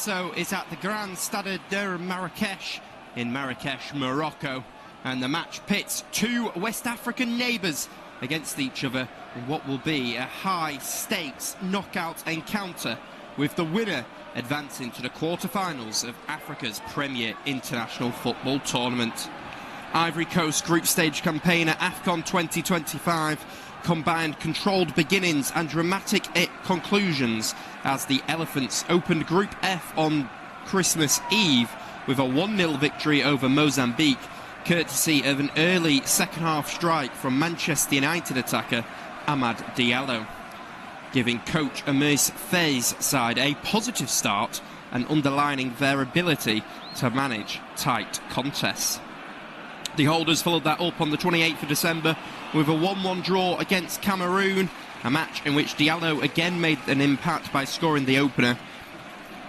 Faso is at the Grand Stade de Marrakech in Marrakech, Morocco, and the match pits two West African neighbours against each other in what will be a high-stakes knockout encounter, with the winner advancing to the quarter-finals of Africa's premier international football tournament. Ivory Coast group stage campaign at AFCON 2025 combined controlled beginnings and dramatic conclusions as the Elephants opened Group F on Christmas Eve with a 1-0 victory over Mozambique, courtesy of an early second-half strike from Manchester United attacker Amad Diallo, giving coach Amirs Faye's side a positive start and underlining their ability to manage tight contests. The holders followed that up on the 28th of December with a 1-1 draw against Cameroon, a match in which Diallo again made an impact by scoring the opener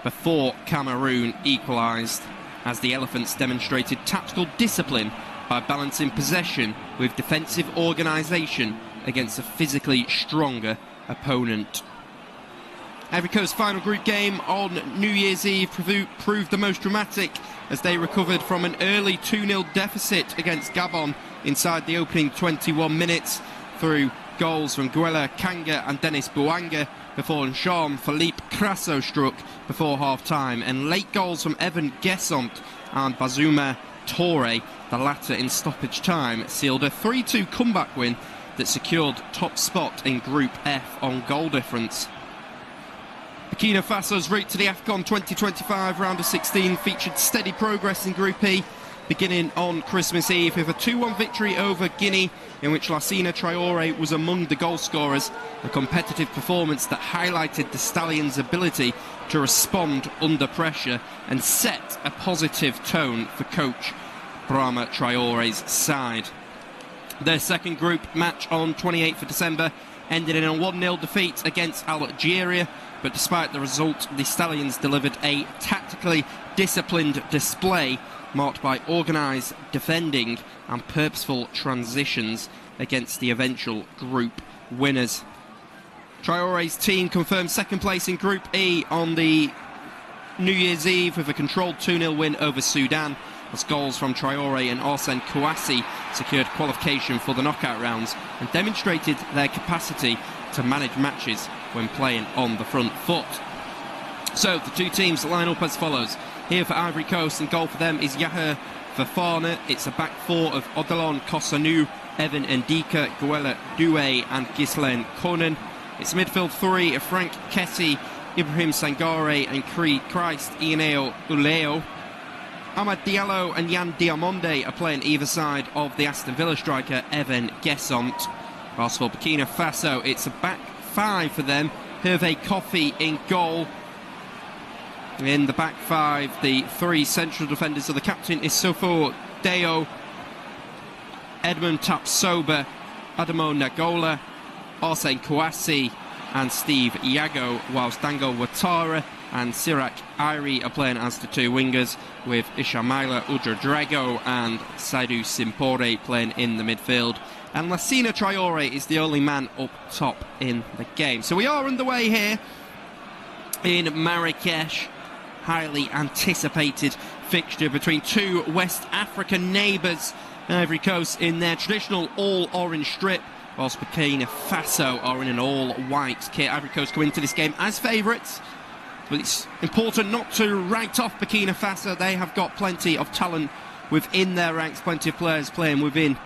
before Cameroon equalised, as the Elephants demonstrated tactical discipline by balancing possession with defensive organisation against a physically stronger opponent. Ivory Coast's final group game on New Year's Eve proved the most dramatic, as they recovered from an early 2-0 deficit against Gabon inside the opening 21 minutes through goals from Guela Kanga and Denis Bouanga, before Jean-Philippe Crasso struck before half-time, and late goals from Evan Guessant and Bazuma Toure, the latter in stoppage time, sealed a 3-2 comeback win that secured top spot in Group F on goal difference. Burkina Faso's route to the AFCON 2025 round of 16 featured steady progress in Group E, beginning on Christmas Eve with a 2-1 victory over Guinea, in which Lassina Traoré was among the goal scorers, a competitive performance that highlighted the Stallions' ability to respond under pressure and set a positive tone for coach Brahma Traoré's side. Their second group match on 28th of December ended in a 1-0 defeat against Algeria, but despite the result, the Stallions delivered a tactically disciplined display marked by organised defending and purposeful transitions against the eventual group winners. Traoré's team confirmed second place in Group E on the New Year's Eve with a controlled 2-0 win over Sudan, as goals from Traoré and Arsène Kouassi secured qualification for the knockout rounds and demonstrated their capacity to manage matches when playing on the front foot. So the two teams line up as follows. Here for Ivory Coast, and goal for them is Yahya Fofana. It's a back four of Odilon Kossanu, Evan Ndika, Guela Doué and Ghislaine Konan. It's midfield three of Frank Kessie, Ibrahim Sangare and Christ Ianeo Uleo. Amad Diallo and Yan Diamonde are playing either side of the Aston Villa striker Evan Guessant. Whilst for Burkina Faso, it's a back five for them. Hervé Kofi in goal. In the back five, the three central defenders of the captain Issoufou Deo, Edmund Tapsoba, Adamo Nagola, Arsène Kouassi and Steve Iago, whilst Dango Ouattara and Sirac Ivory are playing as the two wingers, with Ismaila Ouedraogo and Saidou Simpore playing in the midfield. And Lassina Traoré is the only man up top in the game. So we are underway here in Marrakech. Highly anticipated fixture between two West African neighbours. Ivory Coast in their traditional all-orange strip, whilst Burkina Faso are in an all-white kit. Ivory Coast go into this game as favourites, but it's important not to write off Burkina Faso. They have got plenty of talent within their ranks, plenty of players playing within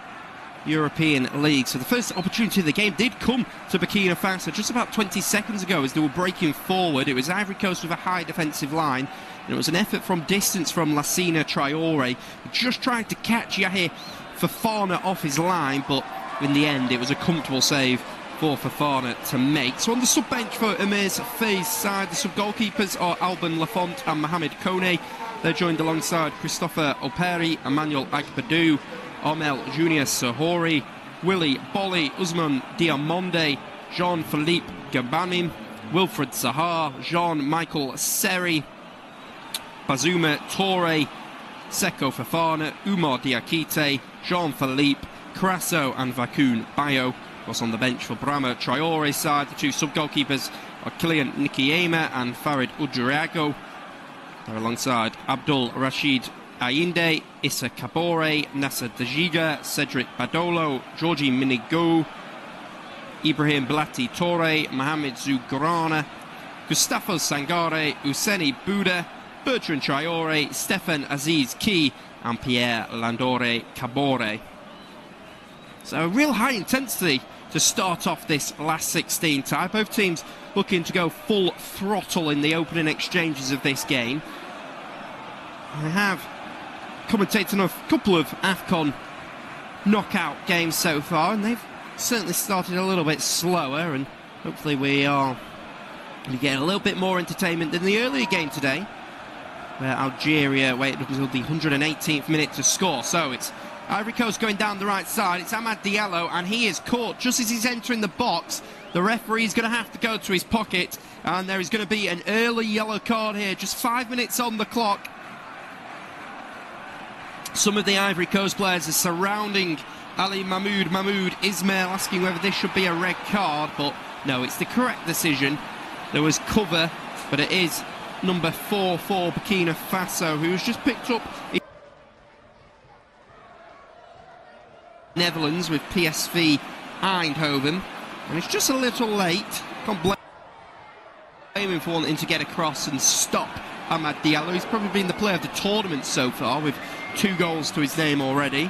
European leagues. So the first opportunity of the game did come to Burkina Faso just about 20 seconds ago as they were breaking forward. It was Ivory Coast with a high defensive line, and it was an effort from distance from Lassina Traoré, who just tried to catch Yahya Fofana off his line, but in the end it was a comfortable save for Fofana to make. So on the sub-bench for Amirs Faye's side, the sub-goalkeepers are Alban Lafont and Mohamed Kone. They're joined alongside Christopher Operi, Emmanuel Agbadou, Armel Junior Sahori, Willy Bolly, Usman Diamonde, Jean-Philippe Gabanin, Wilfred Sahar, Jean-Michael Seri, Bazuma Toure, Seko Fofana, Umar Diakite, Jean-Philippe Crasso and Vakun Bayo. Was on the bench for Brahma Traoré's side. The two sub-goalkeepers are Kylian Nikiema and Farid Ouedraogo. They're alongside Abdul Rashid Ayinde, Issa Kabore, Nasser Dajiga, Cedric Badolo, Georgie Minigo, Ibrahim Blati Torre, Mohamed Zugrana, Gustavo Sangare, Useni Buda, Bertrand Traore, Stefan Aziz Ki, and Pierre Landore Cabore. So a real high intensity to start off this last 16 tie. Both teams looking to go full throttle in the opening exchanges of this game. I have commentated on a couple of AFCON knockout games so far, and they've certainly started a little bit slower, and hopefully we are going to get a little bit more entertainment than the earlier game today, where Algeria waited until the 118th minute to score. So it's Ivory Coast going down the right side. It's Amad Diallo, and he is caught just as he's entering the box. The referee is going to have to go to his pocket, and there is going to be an early yellow card here. Just 5 minutes on the clock. Some of the Ivory Coast players are surrounding Ali Mahmoud Ismail, asking whether this should be a red card, but no, it's the correct decision. There was cover, but it is number 4 for Burkina Faso, who's just picked up Netherlands with PSV Eindhoven, and it's just a little late. Can't blame him for wanting to get across and stop Amad Diallo. He's probably been the player of the tournament so far, with 2 goals to his name already.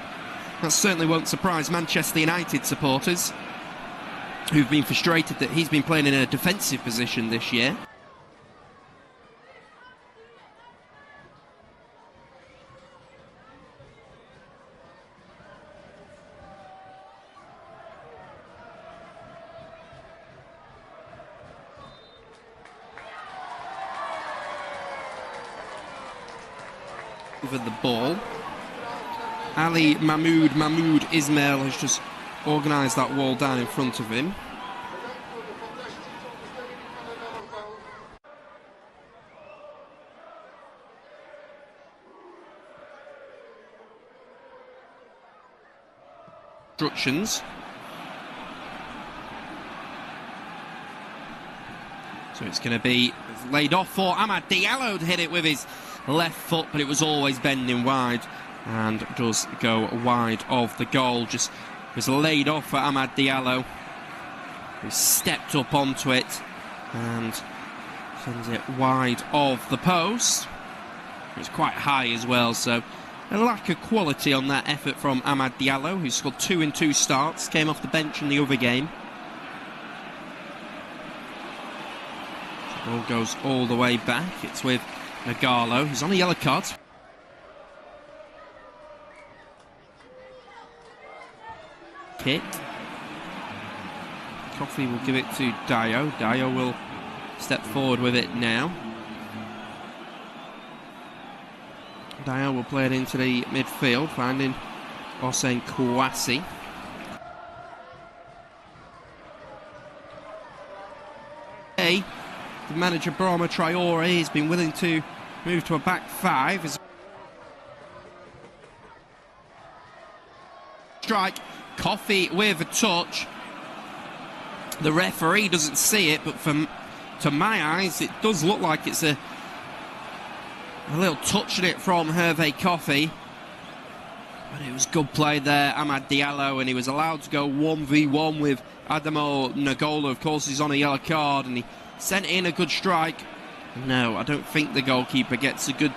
That certainly won't surprise Manchester United supporters, who've been frustrated that he's been playing in a defensive position this year. Over the ball, Ali Mahmoud Ismail has just organised that wall down in front of him. Instructions. So it's going to be laid off for Amad Diallo to hit it with his left foot, but it was always bending wide and does go wide of the goal. Just was laid off for Amad Diallo, who stepped up onto it and sends it wide of the post. It's quite high as well, so a lack of quality on that effort from Amad Diallo, who scored 2 in 2 starts, came off the bench in the other game. The ball goes all the way back. It's with Nagalo, who's on a yellow card. Kit. Coffee will give it to Dio. Dio will step forward with it now. Dio will play it into the midfield, finding Hossein Kouassi. The manager Brahma Traore has been willing to move to a back 5. Strike, Coffee with a touch. The referee doesn't see it, but to my eyes it does look like it's a little touch in it from Hervé Coffee. But it was good play there, Amad Diallo, and he was allowed to go 1v1 with Adamo Nagolo. Of course, he's on a yellow card, and he sent in a good strike. No, I don't think the goalkeeper gets a good...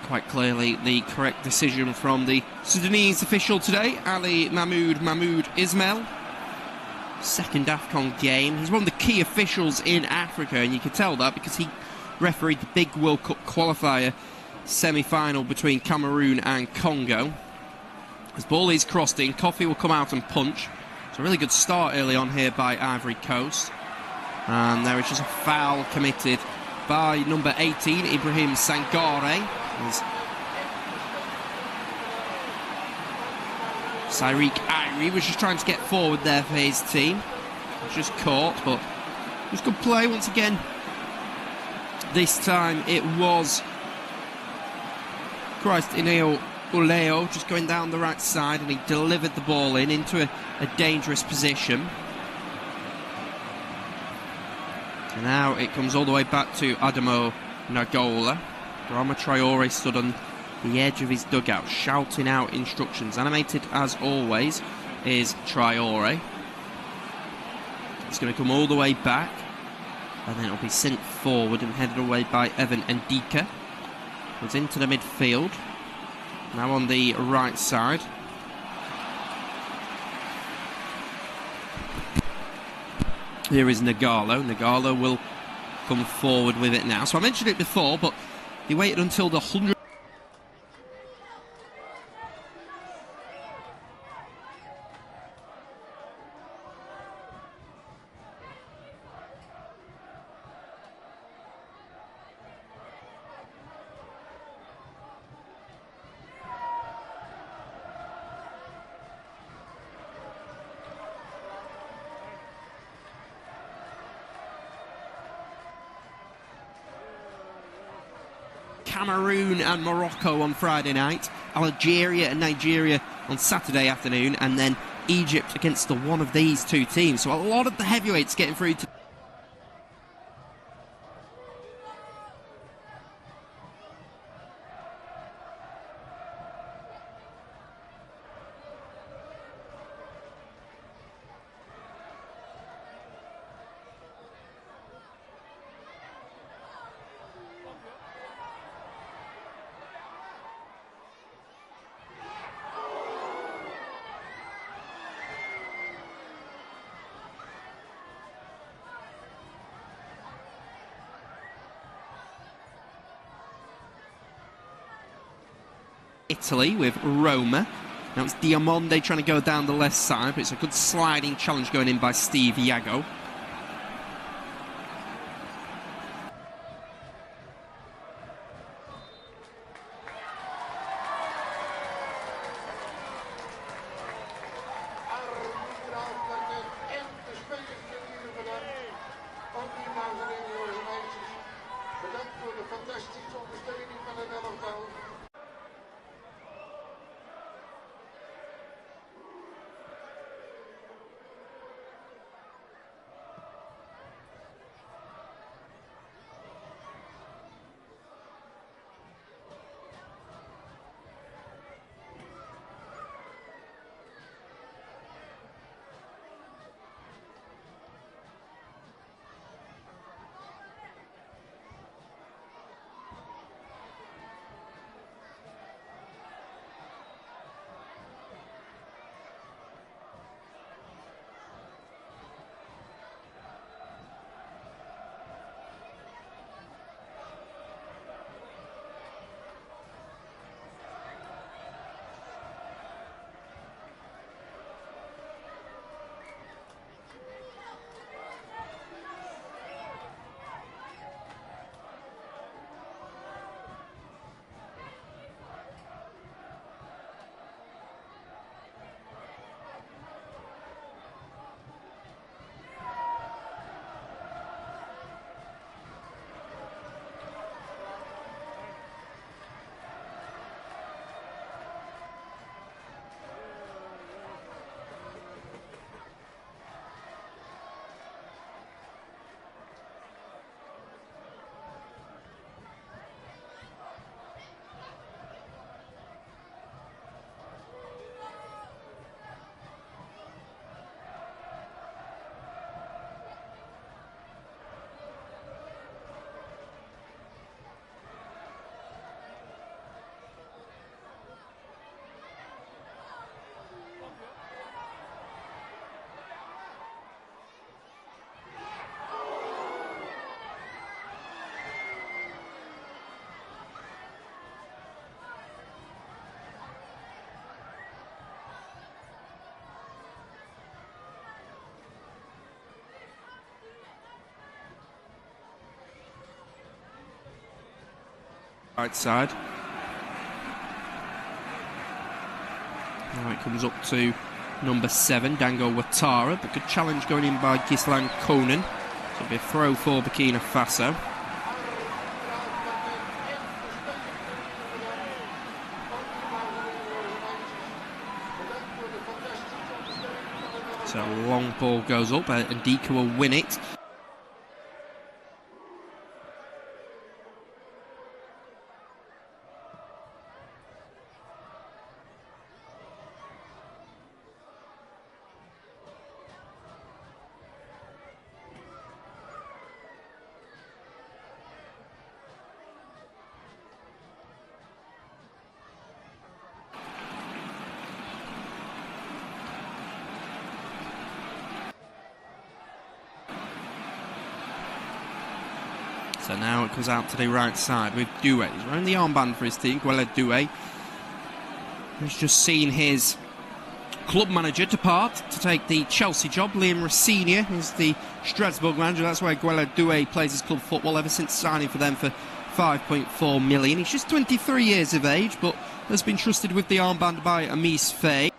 Quite clearly the correct decision from the Sudanese official today, Ali Mahmoud Ismail. Second AFCON game. He's one of the key officials in Africa, and you can tell that because he refereed the big World Cup qualifier semi-final between Cameroon and Congo. As ball is crossed in, Coffee will come out and punch. It's a really good start early on here by Ivory Coast. And there is just a foul committed by number 18, Ibrahim Sangare. Cyrique Ivory was just trying to get forward there for his team. He was just caught, but it was good play once again. This time it was Christ Ineo Uleo just going down the right side, and he delivered the ball into a dangerous position. And now it comes all the way back to Adamo Nagola. Adama Traore stood on the edge of his dugout, shouting out instructions. Animated as always is Traore. It's going to come all the way back, and then it'll be sent forward and headed away by Evan Ndika. It's into the midfield. Now on the right side. Here is Nagalo. Nagalo will come forward with it now. So I mentioned it before, but he waited until the 100th. Cameroon and Morocco on Friday night, Algeria and Nigeria on Saturday afternoon, and then Egypt against the one of these two teams. So a lot of the heavyweights getting through to Italy with Roma. Now it's Diamonde trying to go down the left side, but it's a good sliding challenge going in by Steve Iago. Right side. Now it comes up to number 7, Dango Ouattara, but good challenge going in by Gislan Konan. So it'll be a throw for Burkina Faso. So long ball goes up, and Ndika will win it. So now it goes out to the right side with Doué. He's wearing the armband for his team, Guella Doué. He's just seen his club manager depart to take the Chelsea job. Liam Rossini is the Strasbourg manager. That's where Guella Doué plays his club football ever since signing for them for 5.4 million. He's just 23 years of age, but has been trusted with the armband by Amis Faye.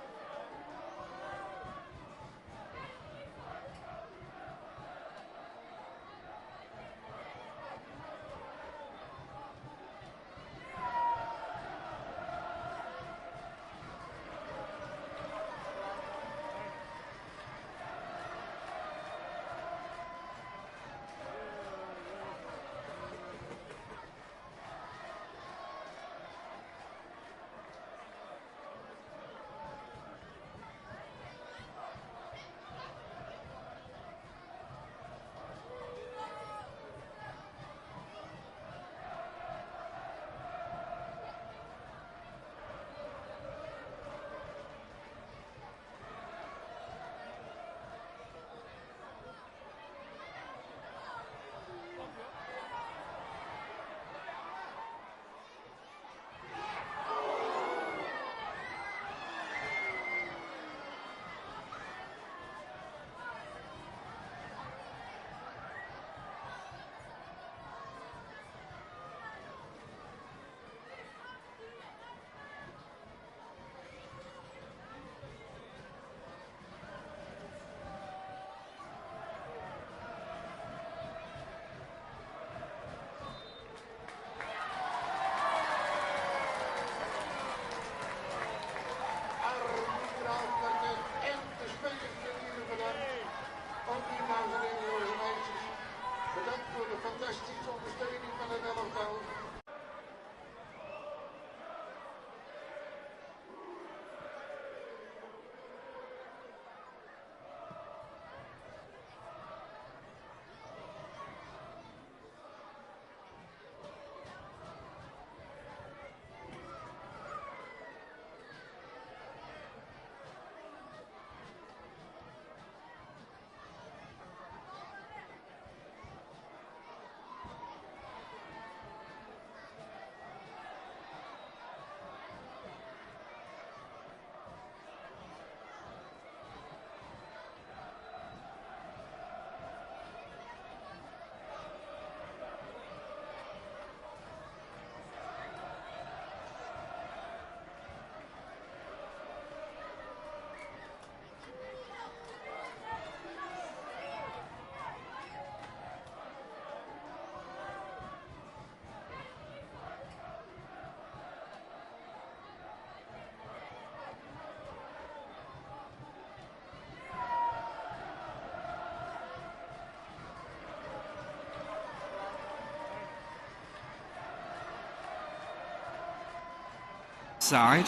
Side,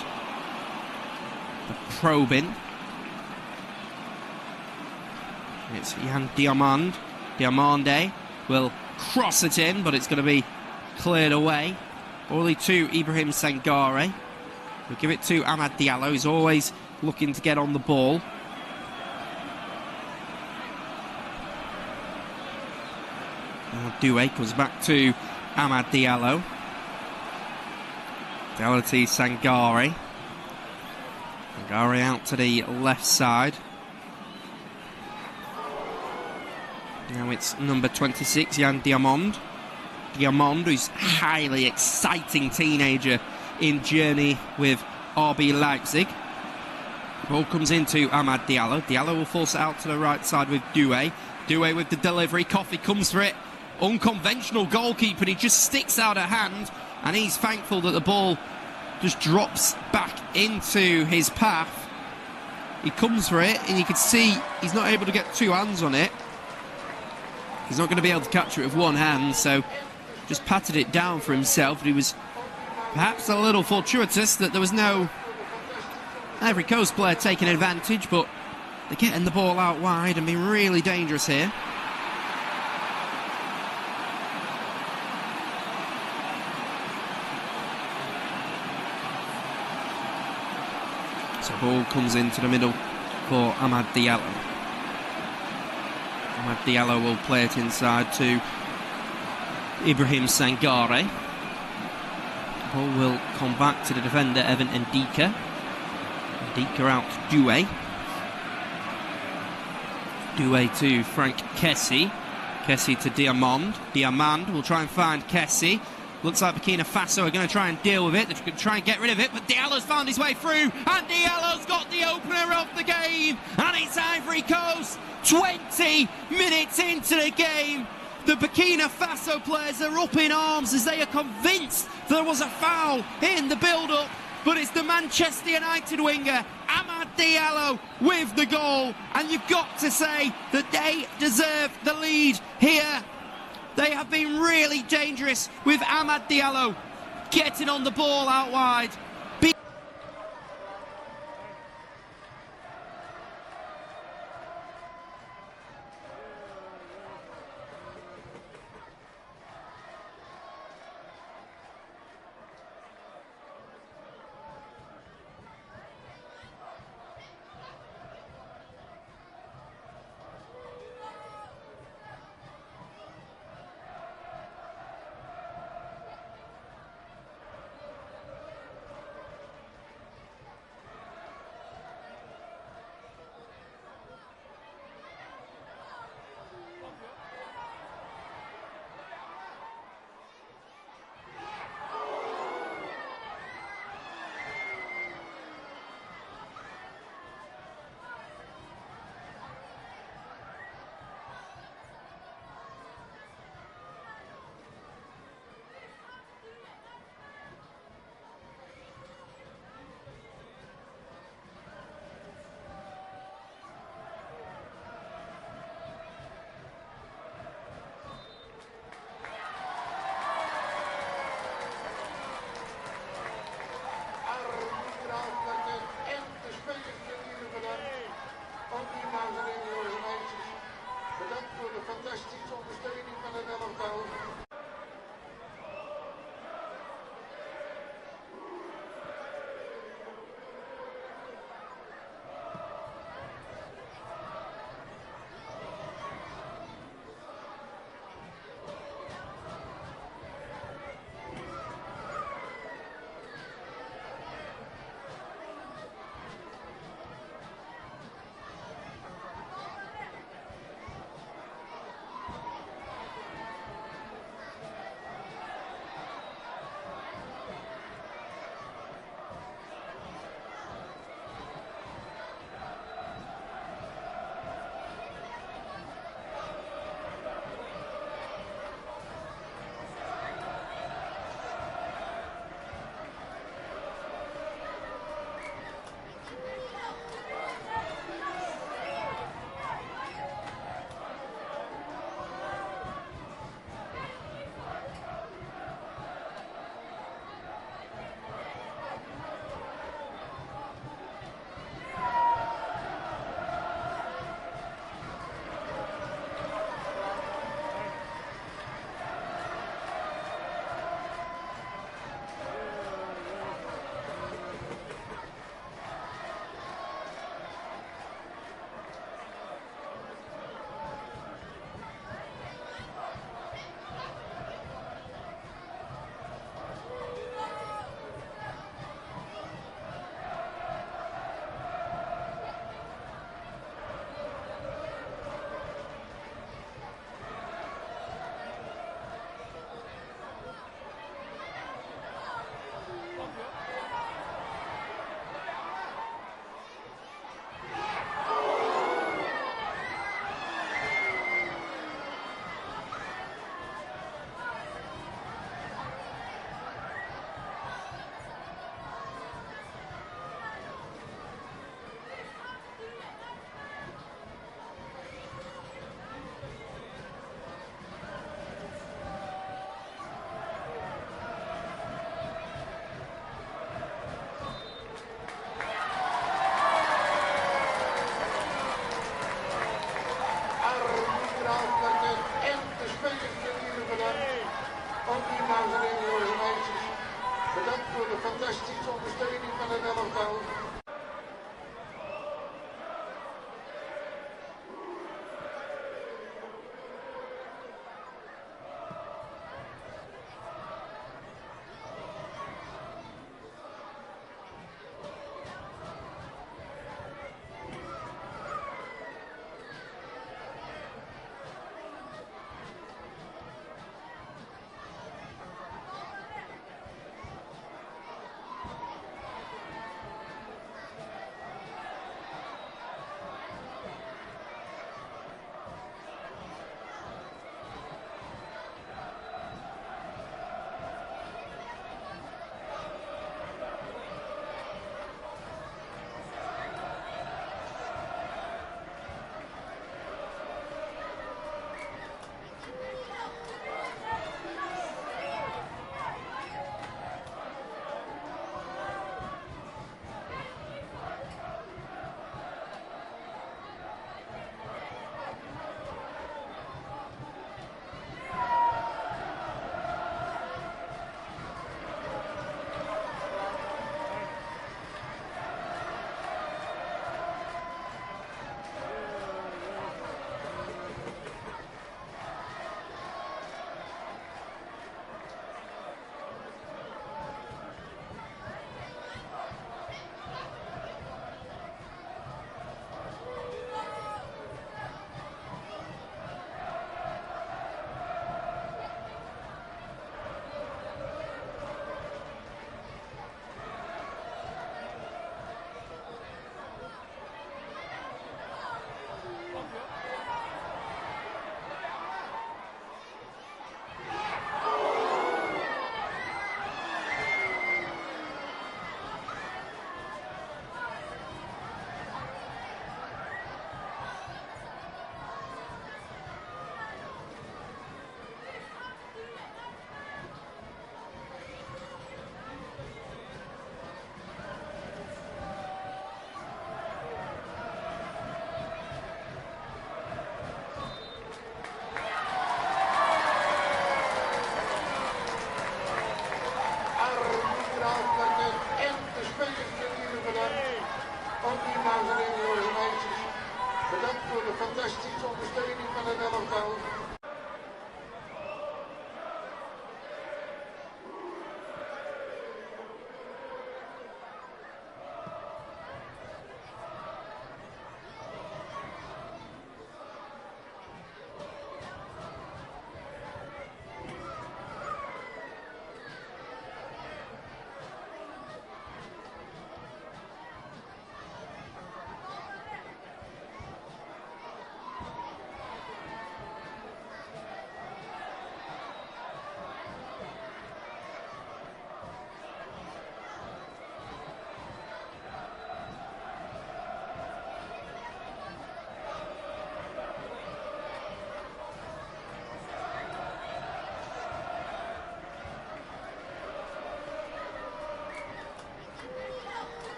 the probing. It's Yan Diamande will cross it in, but it's going to be cleared away. Only to Ibrahim Sangare. We'll give it to Amad Diallo. He's always looking to get on the ball. Now Doué comes back to Amad Diallo. Diallo to Sangare. Sangare out to the left side. Now it's number 26, Yan Diamond. Diamond, who's highly exciting teenager in journey with RB Leipzig. Ball comes into Amad Diallo. Diallo will force it out to the right side with Doué. Doué with the delivery. Coffey comes for it. Unconventional goalkeeper. He just sticks out a hand, and he's thankful that the ball just drops back into his path. He comes for it, and you can see he's not able to get two hands on it. He's not going to be able to capture it with one hand, so just patted it down for himself. He was perhaps a little fortuitous that there was no Ivory Coast player taking advantage, but they're getting the ball out wide and being really dangerous here. So ball comes into the middle for Amad Diallo. Amad Diallo will play it inside to Ibrahim Sangare. Ball will come back to the defender Evan Ndika. Ndika out to Doué. Doué to Frank Kessie. Kessie to Diamand. Diamand will try and find Kessie. Looks like Burkina Faso are going to try and deal with it. They're going to try and get rid of it, but Diallo's found his way through, and Diallo's got the opener of the game, and it's Ivory Coast. 20 minutes into the game, the Burkina Faso players are up in arms as they are convinced there was a foul in the build-up, but it's the Manchester United winger, Amad Diallo, with the goal, and you've got to say that they deserve the lead here. They have been really dangerous with Amad Diallo getting on the ball out wide.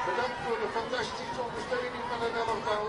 Bedankt voor de fantastische ondersteuning van het elftal.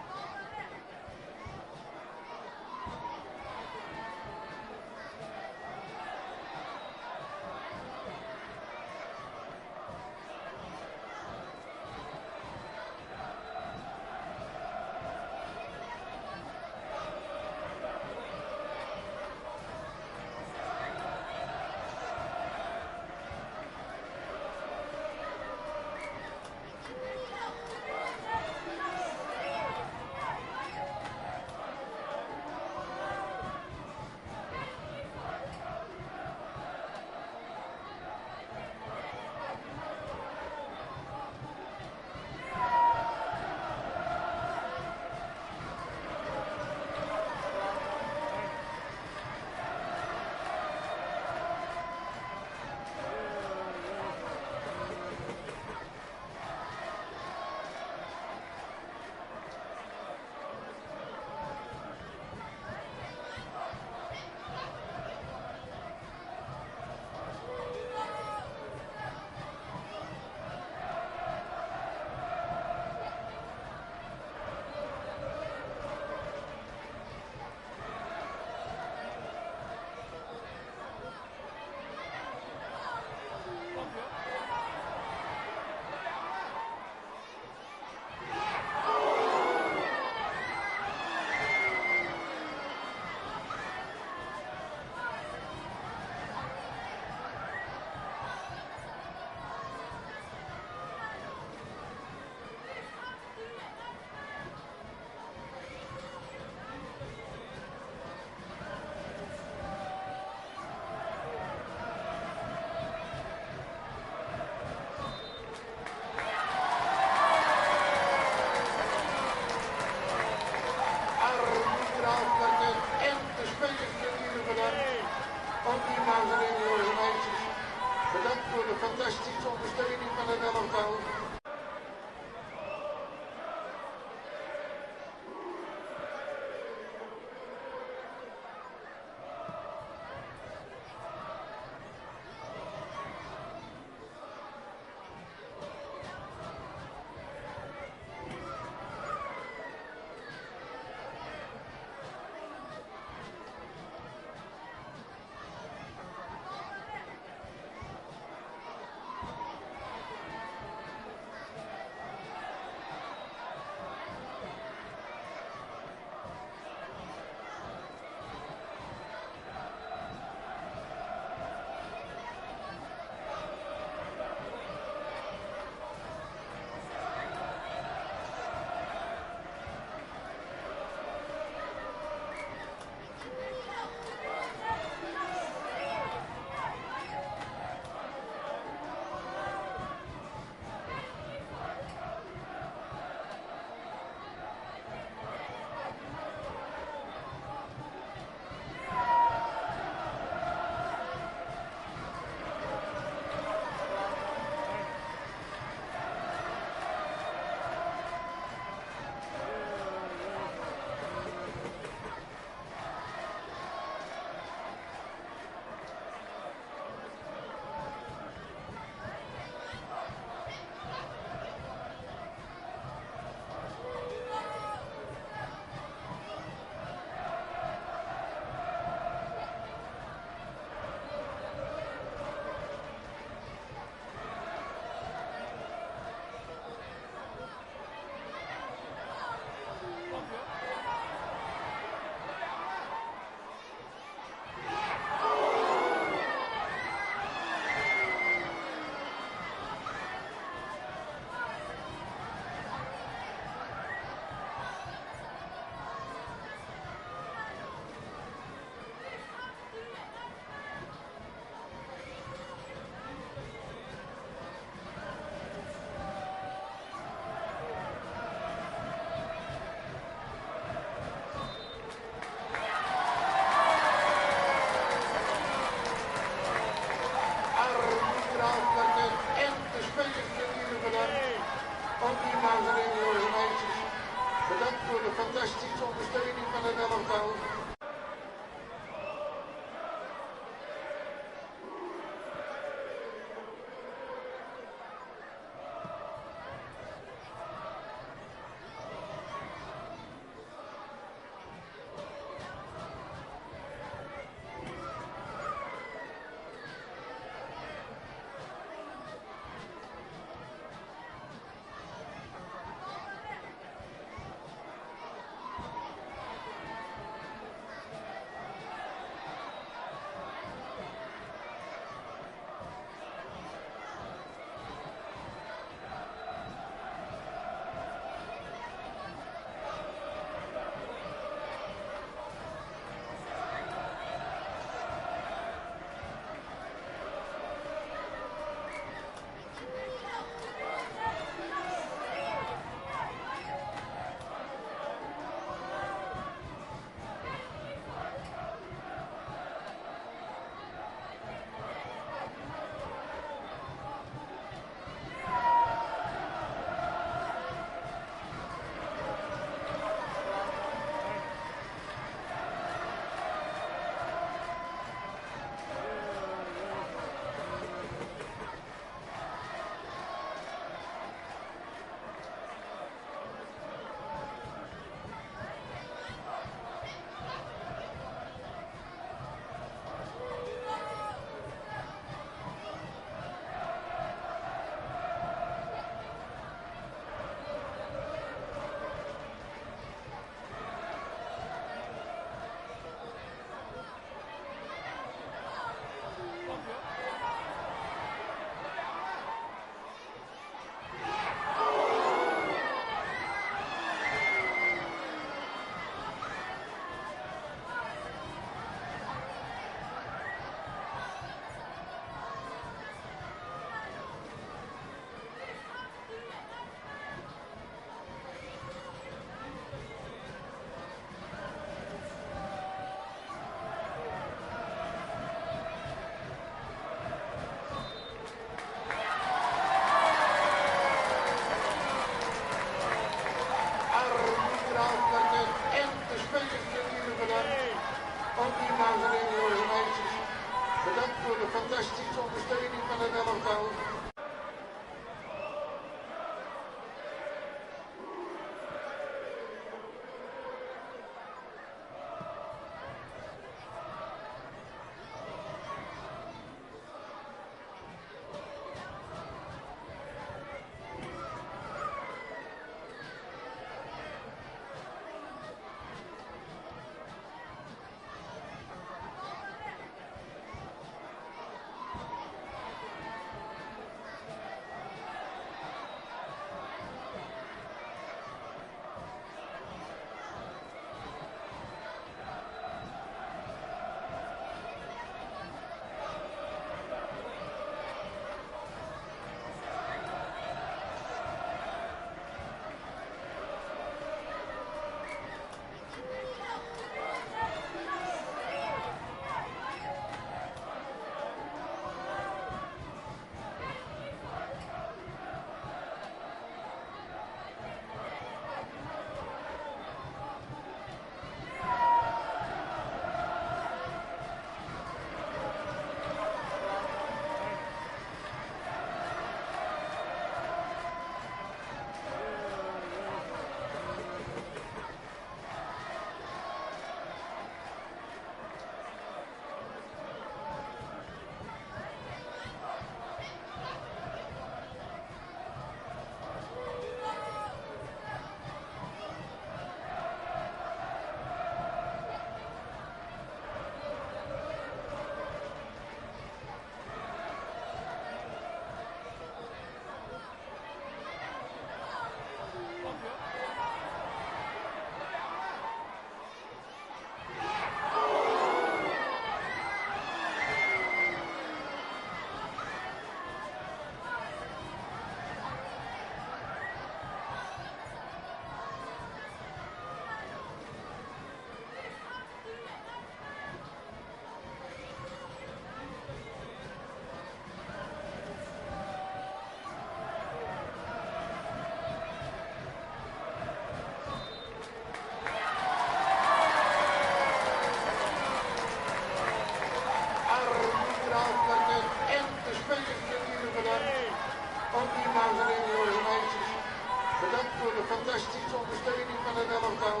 voor de fantastische ondersteuning van het elftal.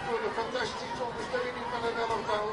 voor de fantastische ondersteuning van het elftal.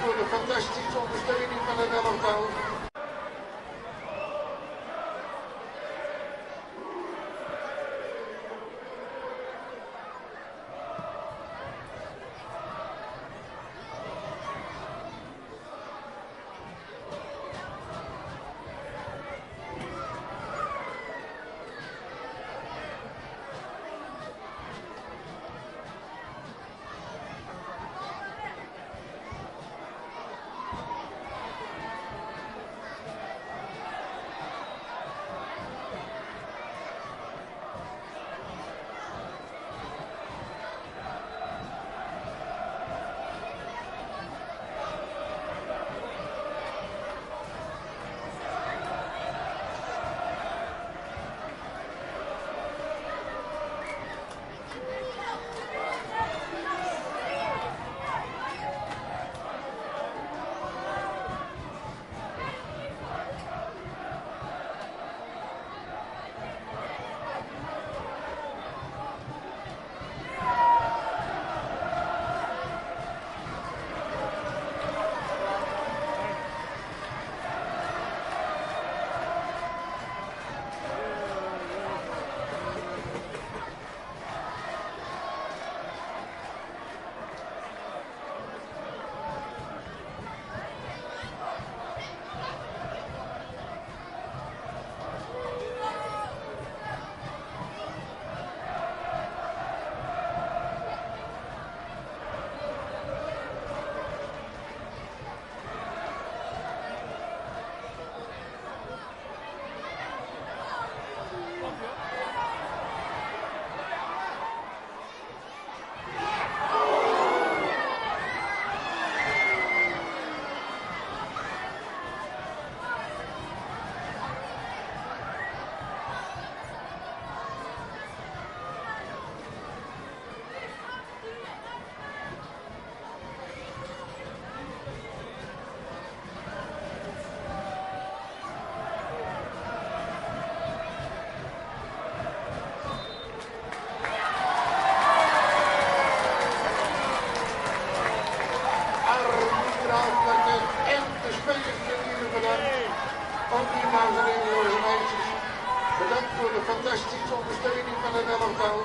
voor de fantastische ondersteuning van het elftal. En de spelers natuurlijk bedankt. Ook die dames en heren, jongens en meisjes. Bedankt voor de fantastische ondersteuning van het elftal.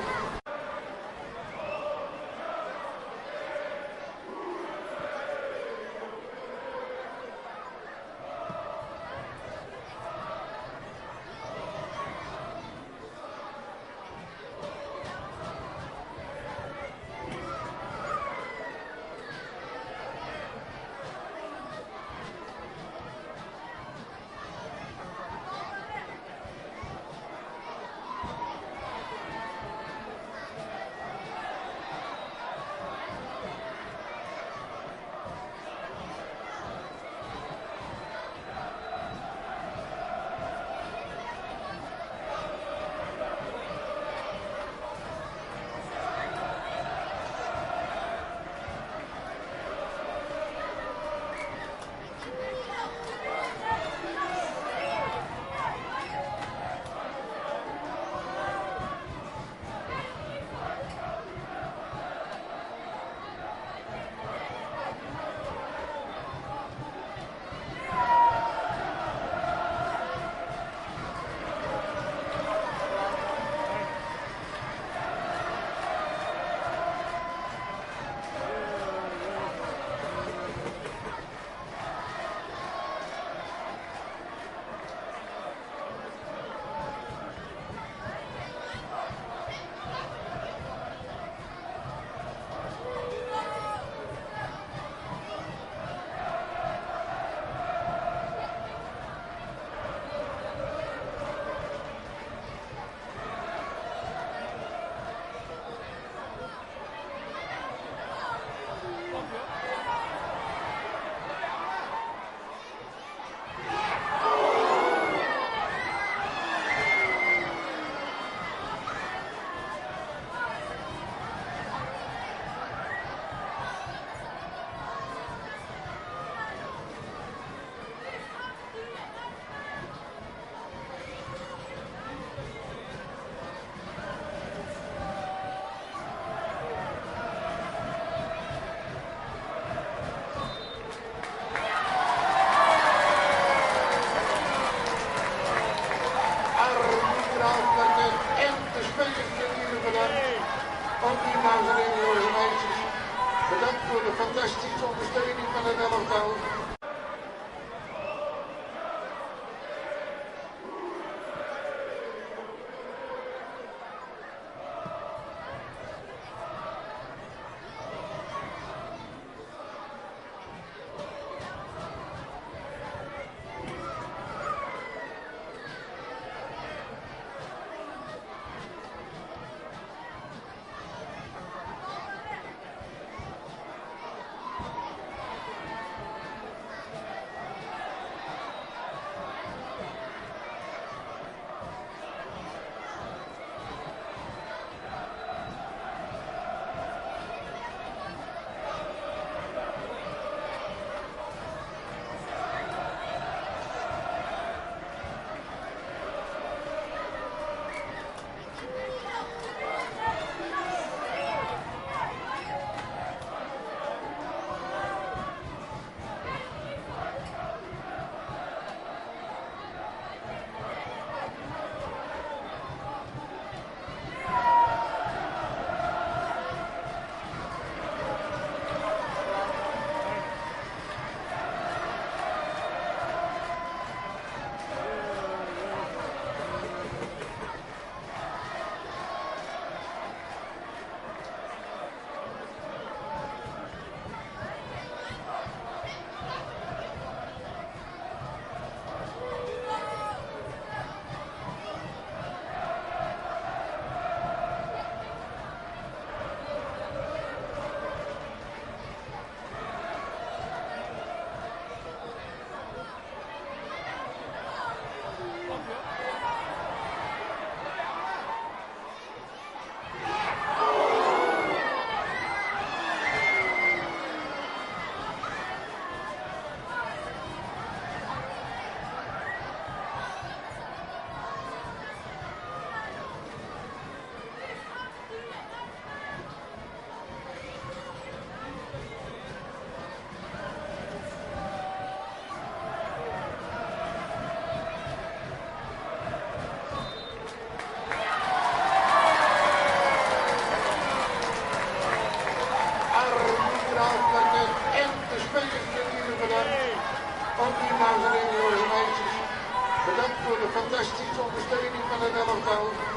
fantastische ondersteuning van het elftal.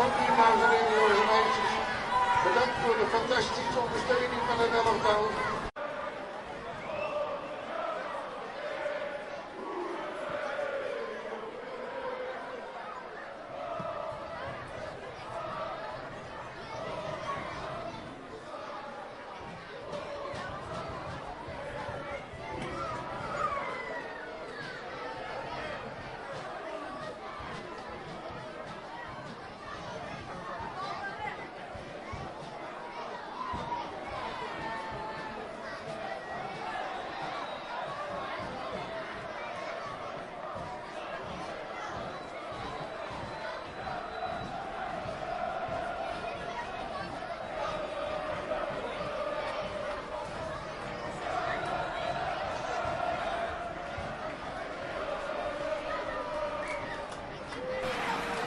Ook hiernaast in jongens en meisjes. Bedankt voor de fantastische ondersteuning van het elftal.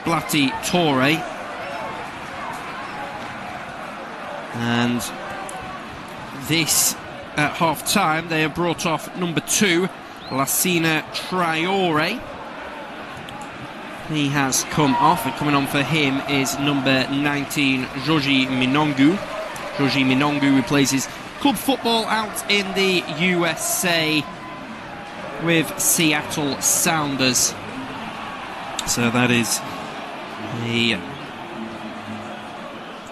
Blati Torre, and this at half time they have brought off number 2 Lassina Traore. He has come off, and coming on for him is number 19 Joji Minongu. Joji Minongu, who plays his club football out in the USA with Seattle Sounders. So that is the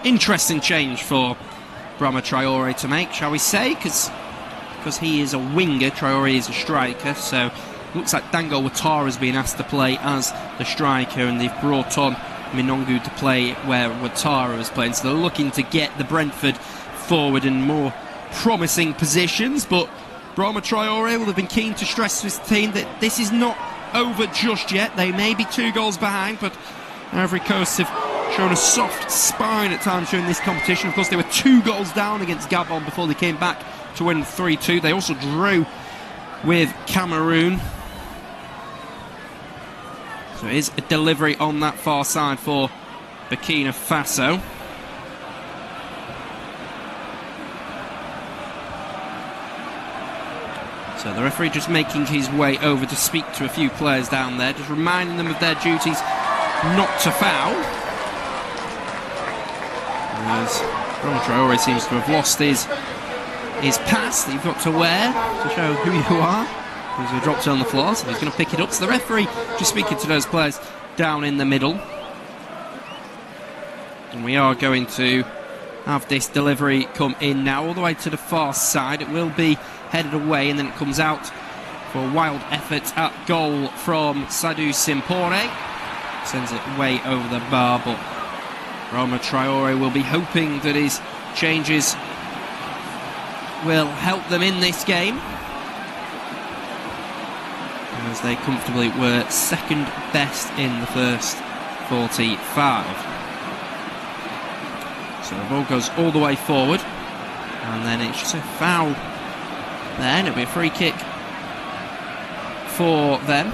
interesting change for Brahma Traore to make, shall we say, because he is a winger, Traore is a striker, so looks like Dango Ouattara has been asked to play as the striker, and they've brought on Minongu to play where Ouattara is playing, so they're looking to get the Brentford forward in more promising positions. But Brahma Traore will have been keen to stress to his team that this is not over just yet. They may be 2 goals behind, but Ivory Coast have shown a soft spine at times during this competition. Of course, they were 2 goals down against Gabon before they came back to win 3-2. They also drew with Cameroon. So it is a delivery on that far side for Burkina Faso. So the referee just making his way over to speak to a few players down there, just reminding them of their duties not to foul. As Brahma Traore seems to have lost his pass that you've got to wear to show who you are. He's dropped it on the floor, so he's going to pick it up. So the referee just speaking to those players down in the middle. And we are going to have this delivery come in now all the way to the far side. It will be headed away, and then it comes out for a wild effort at goal from Sadou Simpore. Sends it way over the bar, but Brahma Traore will be hoping that his changes will help them in this game, as they comfortably were second best in the first 45. So the ball goes all the way forward, and then it's just a foul there, and it'll be a free kick for them.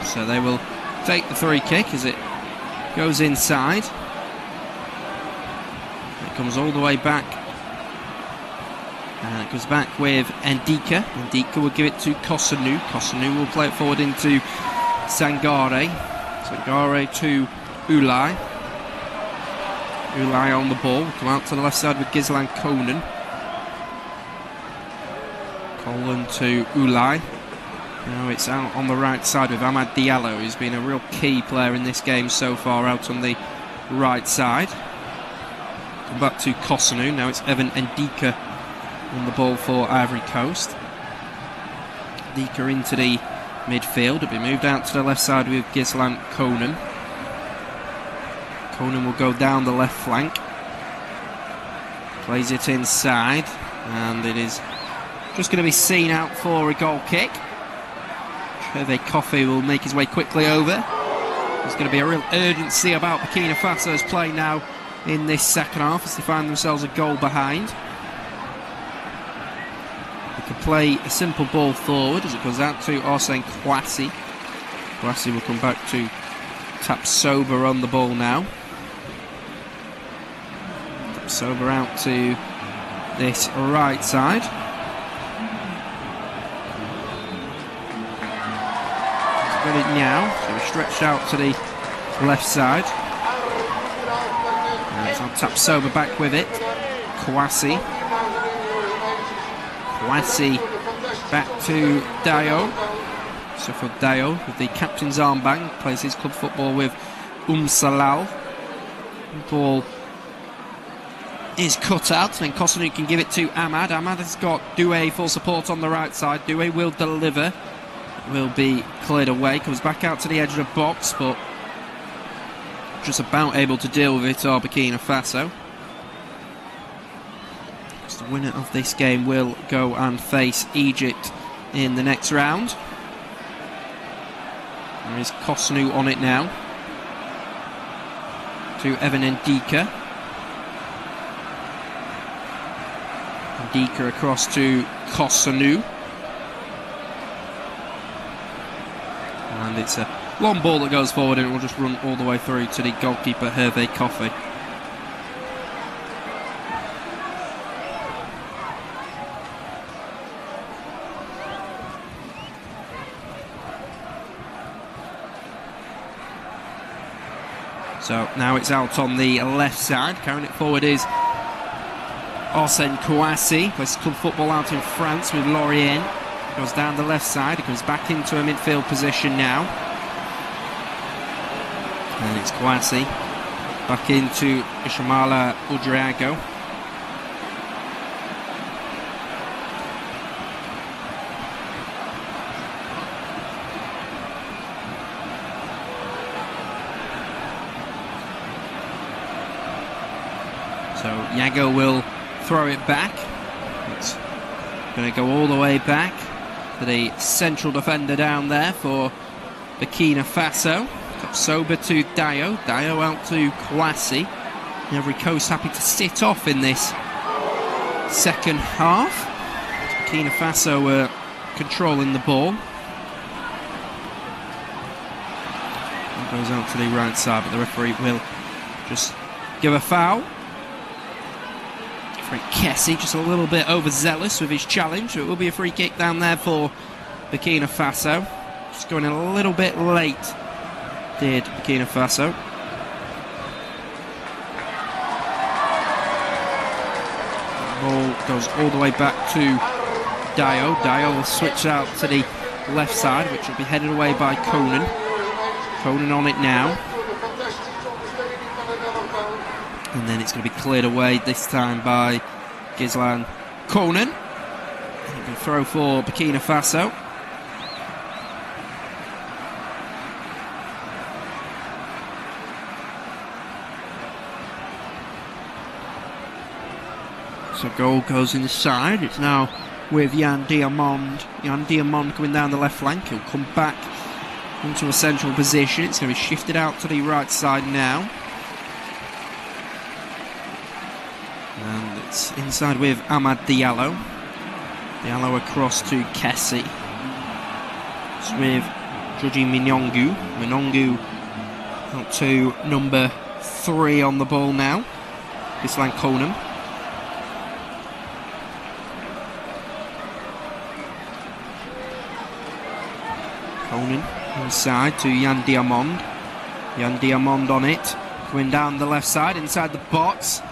So they will take the free kick as it goes inside. It comes all the way back. And it goes back with Ndika. Ndika will give it to Kosanu. Kosanu will play it forward into Sangare. Sangare to Ulai. Ulai on the ball. Come out to the left side with Gislan Konan. Konan to Ulai. Now it's out on the right side with Ahmad Diallo, who's been a real key player in this game so far, out on the right side. Come back to Kosanu. Now it's Evan Ndika on the ball for Ivory Coast. Ndika into the midfield. It'll be moved out to the left side with Gislan Konan. Konan will go down the left flank. Plays it inside, and it is just going to be seen out for a goal kick. Hervé Koffie will make his way quickly over. There's going to be a real urgency about Burkina Faso's play now in this second half, as they find themselves a goal behind. They can play a simple ball forward as it goes out to Arsene Kwasi. Kwasi will come back to Tapsoba on the ball now. Tapsoba out to this right side. He's got it now, so he's stretched out to the left side. And so Tapsoba back with it. Kouassi back to Dio. So for Dio, with the captain's armband, plays his club football with Salal. Ball is cut out, and Kosunu can give it to Ahmad. Ahmad has got Doué full support on the right side. Doué will deliver. Will be cleared away. Comes back out to the edge of the box, but just about able to deal with it are Burkina Faso. The winner of this game will go and face Egypt in the next round. There is Kosunu on it now. To Evan Ndika. Ndika across to Kosunu. And it's a long ball that goes forward, and it will just run all the way through to the goalkeeper, Hervé Koffé. So now it's out on the left side. Carrying it forward is Arsène Kouassi. Plays club football out in France with Lorient. Goes down the left side. He comes back into a midfield position now. And it's Kouassi. Back into Ismaila Udrago. So Yago will throw it back. It's going to go all the way back to the central defender down there for Burkina Faso. Sober to Dio. Dio out to Kouassi. Ivory Coast happy to sit off in this second half. Burkina Faso were controlling the ball. It goes out to the right side, but the referee will just give a foul. Kessie just a little bit overzealous with his challenge. It will be a free kick down there for Burkina Faso. Just going a little bit late, did Burkina Faso. The ball goes all the way back to Dio. Dio will switch out to the left side, which will be headed away by Conan. Conan on it now. And then it's going to be cleared away this time by Gislan Conan. And it will throw for Burkina Faso. So goal goes inside. It's now with Yann Diamond. Yann Diamond coming down the left flank. He'll come back into a central position. It's going to be shifted out to the right side now. And it's inside with Amad Diallo. Diallo across to Kessie. It's with Joji Minongu. Minongu out to number 3 on the ball now. Gislan Conan. Conan inside to Yann Diamond. Yann Diamond on it. Going down the left side inside the box.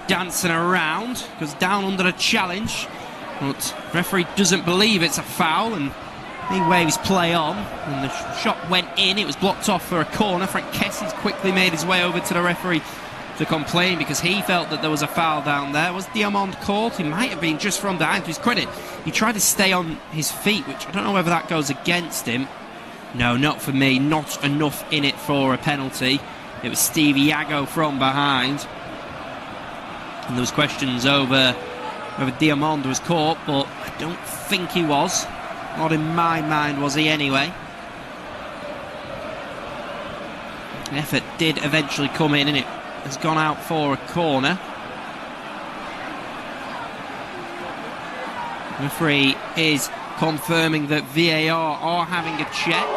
Dancing around, goes down under a challenge, but referee doesn't believe it's a foul, and he waves play on, and the shot went in. It was blocked off for a corner. Frank Kessie's quickly made his way over to the referee to complain because he felt that there was a foul down there. Was Diamond called? He might have been just from behind. To his credit, he tried to stay on his feet, which I don't know whether that goes against him. No, not for me. Not enough in it for a penalty. It was Stevie Yago from behind. And there was questions over whether Diamond was caught, but I don't think he was. Not in my mind was he anyway. The effort did eventually come in, and it has gone out for a corner. The referee is confirming that VAR are having a check.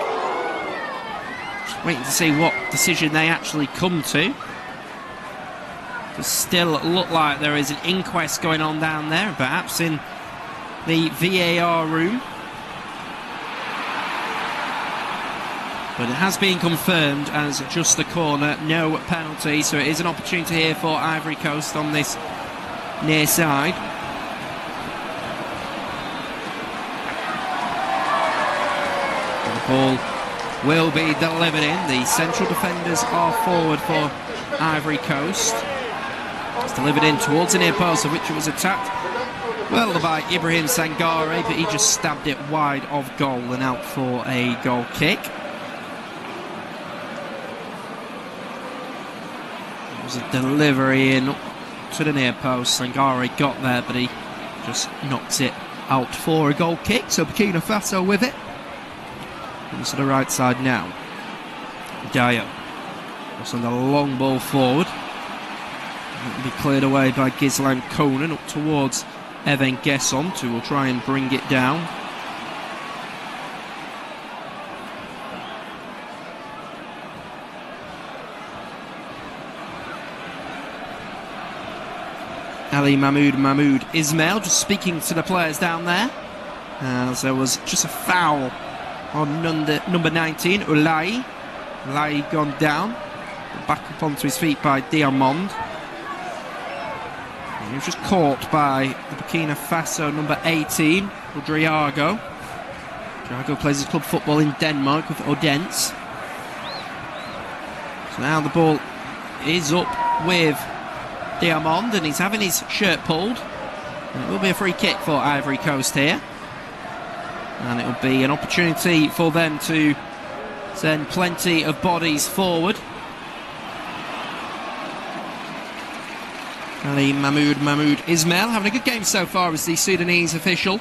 Just waiting to see what decision they actually come to. Does still look like there is an inquest going on down there, perhaps in the VAR room. But it has been confirmed as just a corner, no penalty, so it is an opportunity here for Ivory Coast on this near side. The ball will be delivered in. The central defenders are forward for Ivory Coast. It's delivered in towards the near post, of which it was attacked well by Ibrahim Sangare, but he just stabbed it wide of goal and out for a goal kick. It was a delivery in to the near post. Sangare got there, but he just knocks it out for a goal kick. So Burkina Faso with it. Comes to the right side now. Dayo. That's on the long ball forward. It'll be cleared away by Gislan Conan up towards Evan Gesson, who will try and bring it down. Ali Mahmoud Ismail just speaking to the players down there, as there was just a foul on number 19, Ulai. Ulai gone down, back up onto his feet by Diamond. He was just caught by the Burkina Faso number 18, Driago. Driago plays his club football in Denmark with Odense. So now the ball is up with Diamond, and he's having his shirt pulled. And it will be a free kick for Ivory Coast here. And it will be an opportunity for them to send plenty of bodies forward. Ali Mahmoud Ismail having a good game so far as the Sudanese official.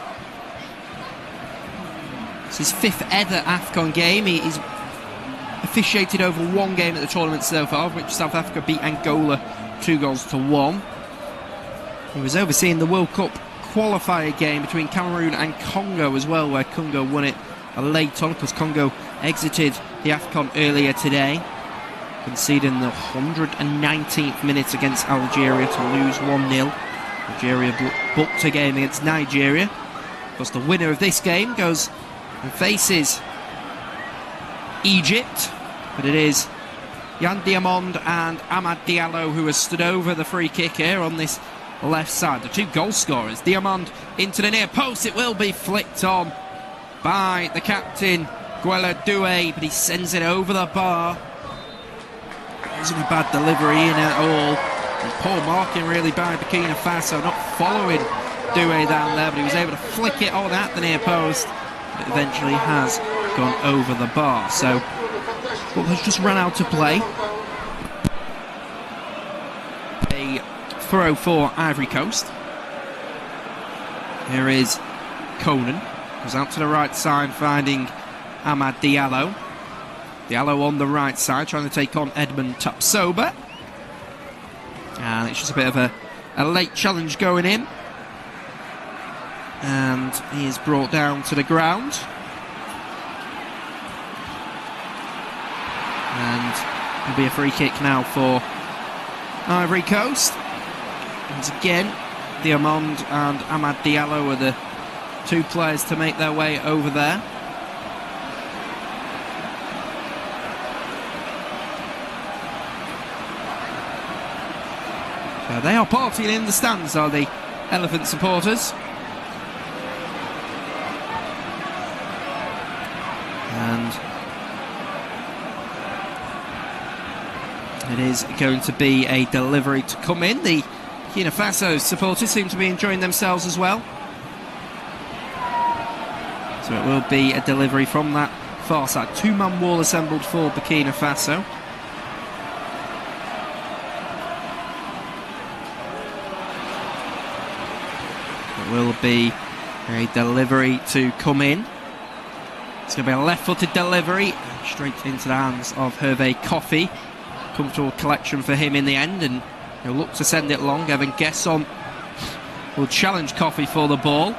It's his fifth ever AFCON game. He's officiated over one game at the tournament so far, which South Africa beat Angola 2-1. He was overseeing the World Cup qualifier game between Cameroon and Congo as well, where Congo won it late on, because Congo exited the AFCON earlier today, conceding the 119th minute against Algeria to lose 1-0. Algeria booked a game against Nigeria. Because the winner of this game goes and faces Egypt, but it is Yan Diamond and Amad Diallo who has stood over the free kick here on this left side. The two goal scorers. Diamond into the near post. It will be flicked on by the captain, Guela Doué, but he sends it over the bar. Isn't a bad delivery in at all. And poor marking really by Burkina Faso, not following Doué down there, but he was able to flick it on at the near post. But eventually has gone over the bar. So ball has just run out to play. A throw for Ivory Coast. Here is Conan. Goes out to the right side, finding Amad Diallo. Diallo on the right side, trying to take on Edmund Tapsoba. And it's just a bit of a late challenge going in. And he is brought down to the ground. And it'll be a free kick now for Ivory Coast. Once again, Diamond and Amad Diallo are the two players to make their way over there. So they are partying in the stands, are the Elephant supporters. And it is going to be a delivery to come in. The Burkina Faso supporters seem to be enjoying themselves as well. So it will be a delivery from that far side. Two-man wall assembled for Burkina Faso. It will be a delivery to come in. It's going to be a left-footed delivery straight into the hands of Hervé Kofi. Comfortable collection for him in the end, and he'll look to send it long. Evan Gesson will challenge Kofi for the ball,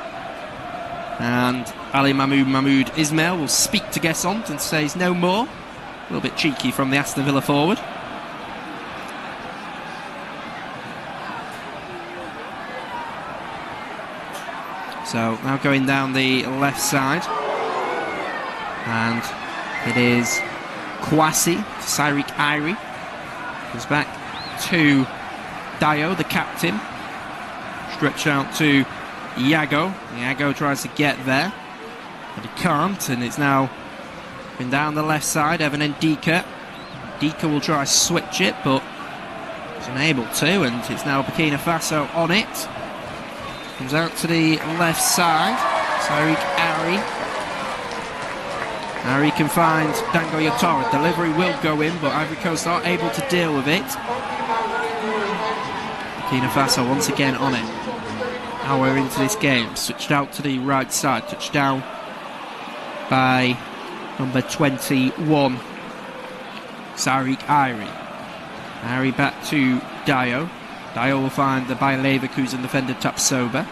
and Ali Mahmoud Ismail will speak to Gesson and says no more. A little bit cheeky from the Aston Villa forward. So now going down the left side, and it is Kwasi, Sadiq Ivory, goes back to Dio, the captain, stretched out to Iago. Iago tries to get there, but he can't, and it's now going down the left side. Evan Ndika. Ndika will try to switch it, but he's unable to, and it's now Burkina Faso on it. Comes out to the left side. Sadiq Ivory. Ivory can find Dango Yotara. Delivery will go in, but Ivory Coast are able to deal with it. Burkina Faso once again on it. Now we're into this game. Switched out to the right side. Touchdown by number 21, Sadiq Ivory. Ivory back to Dio. Dio will find the Bayer Leverkusen defender Tapsoba.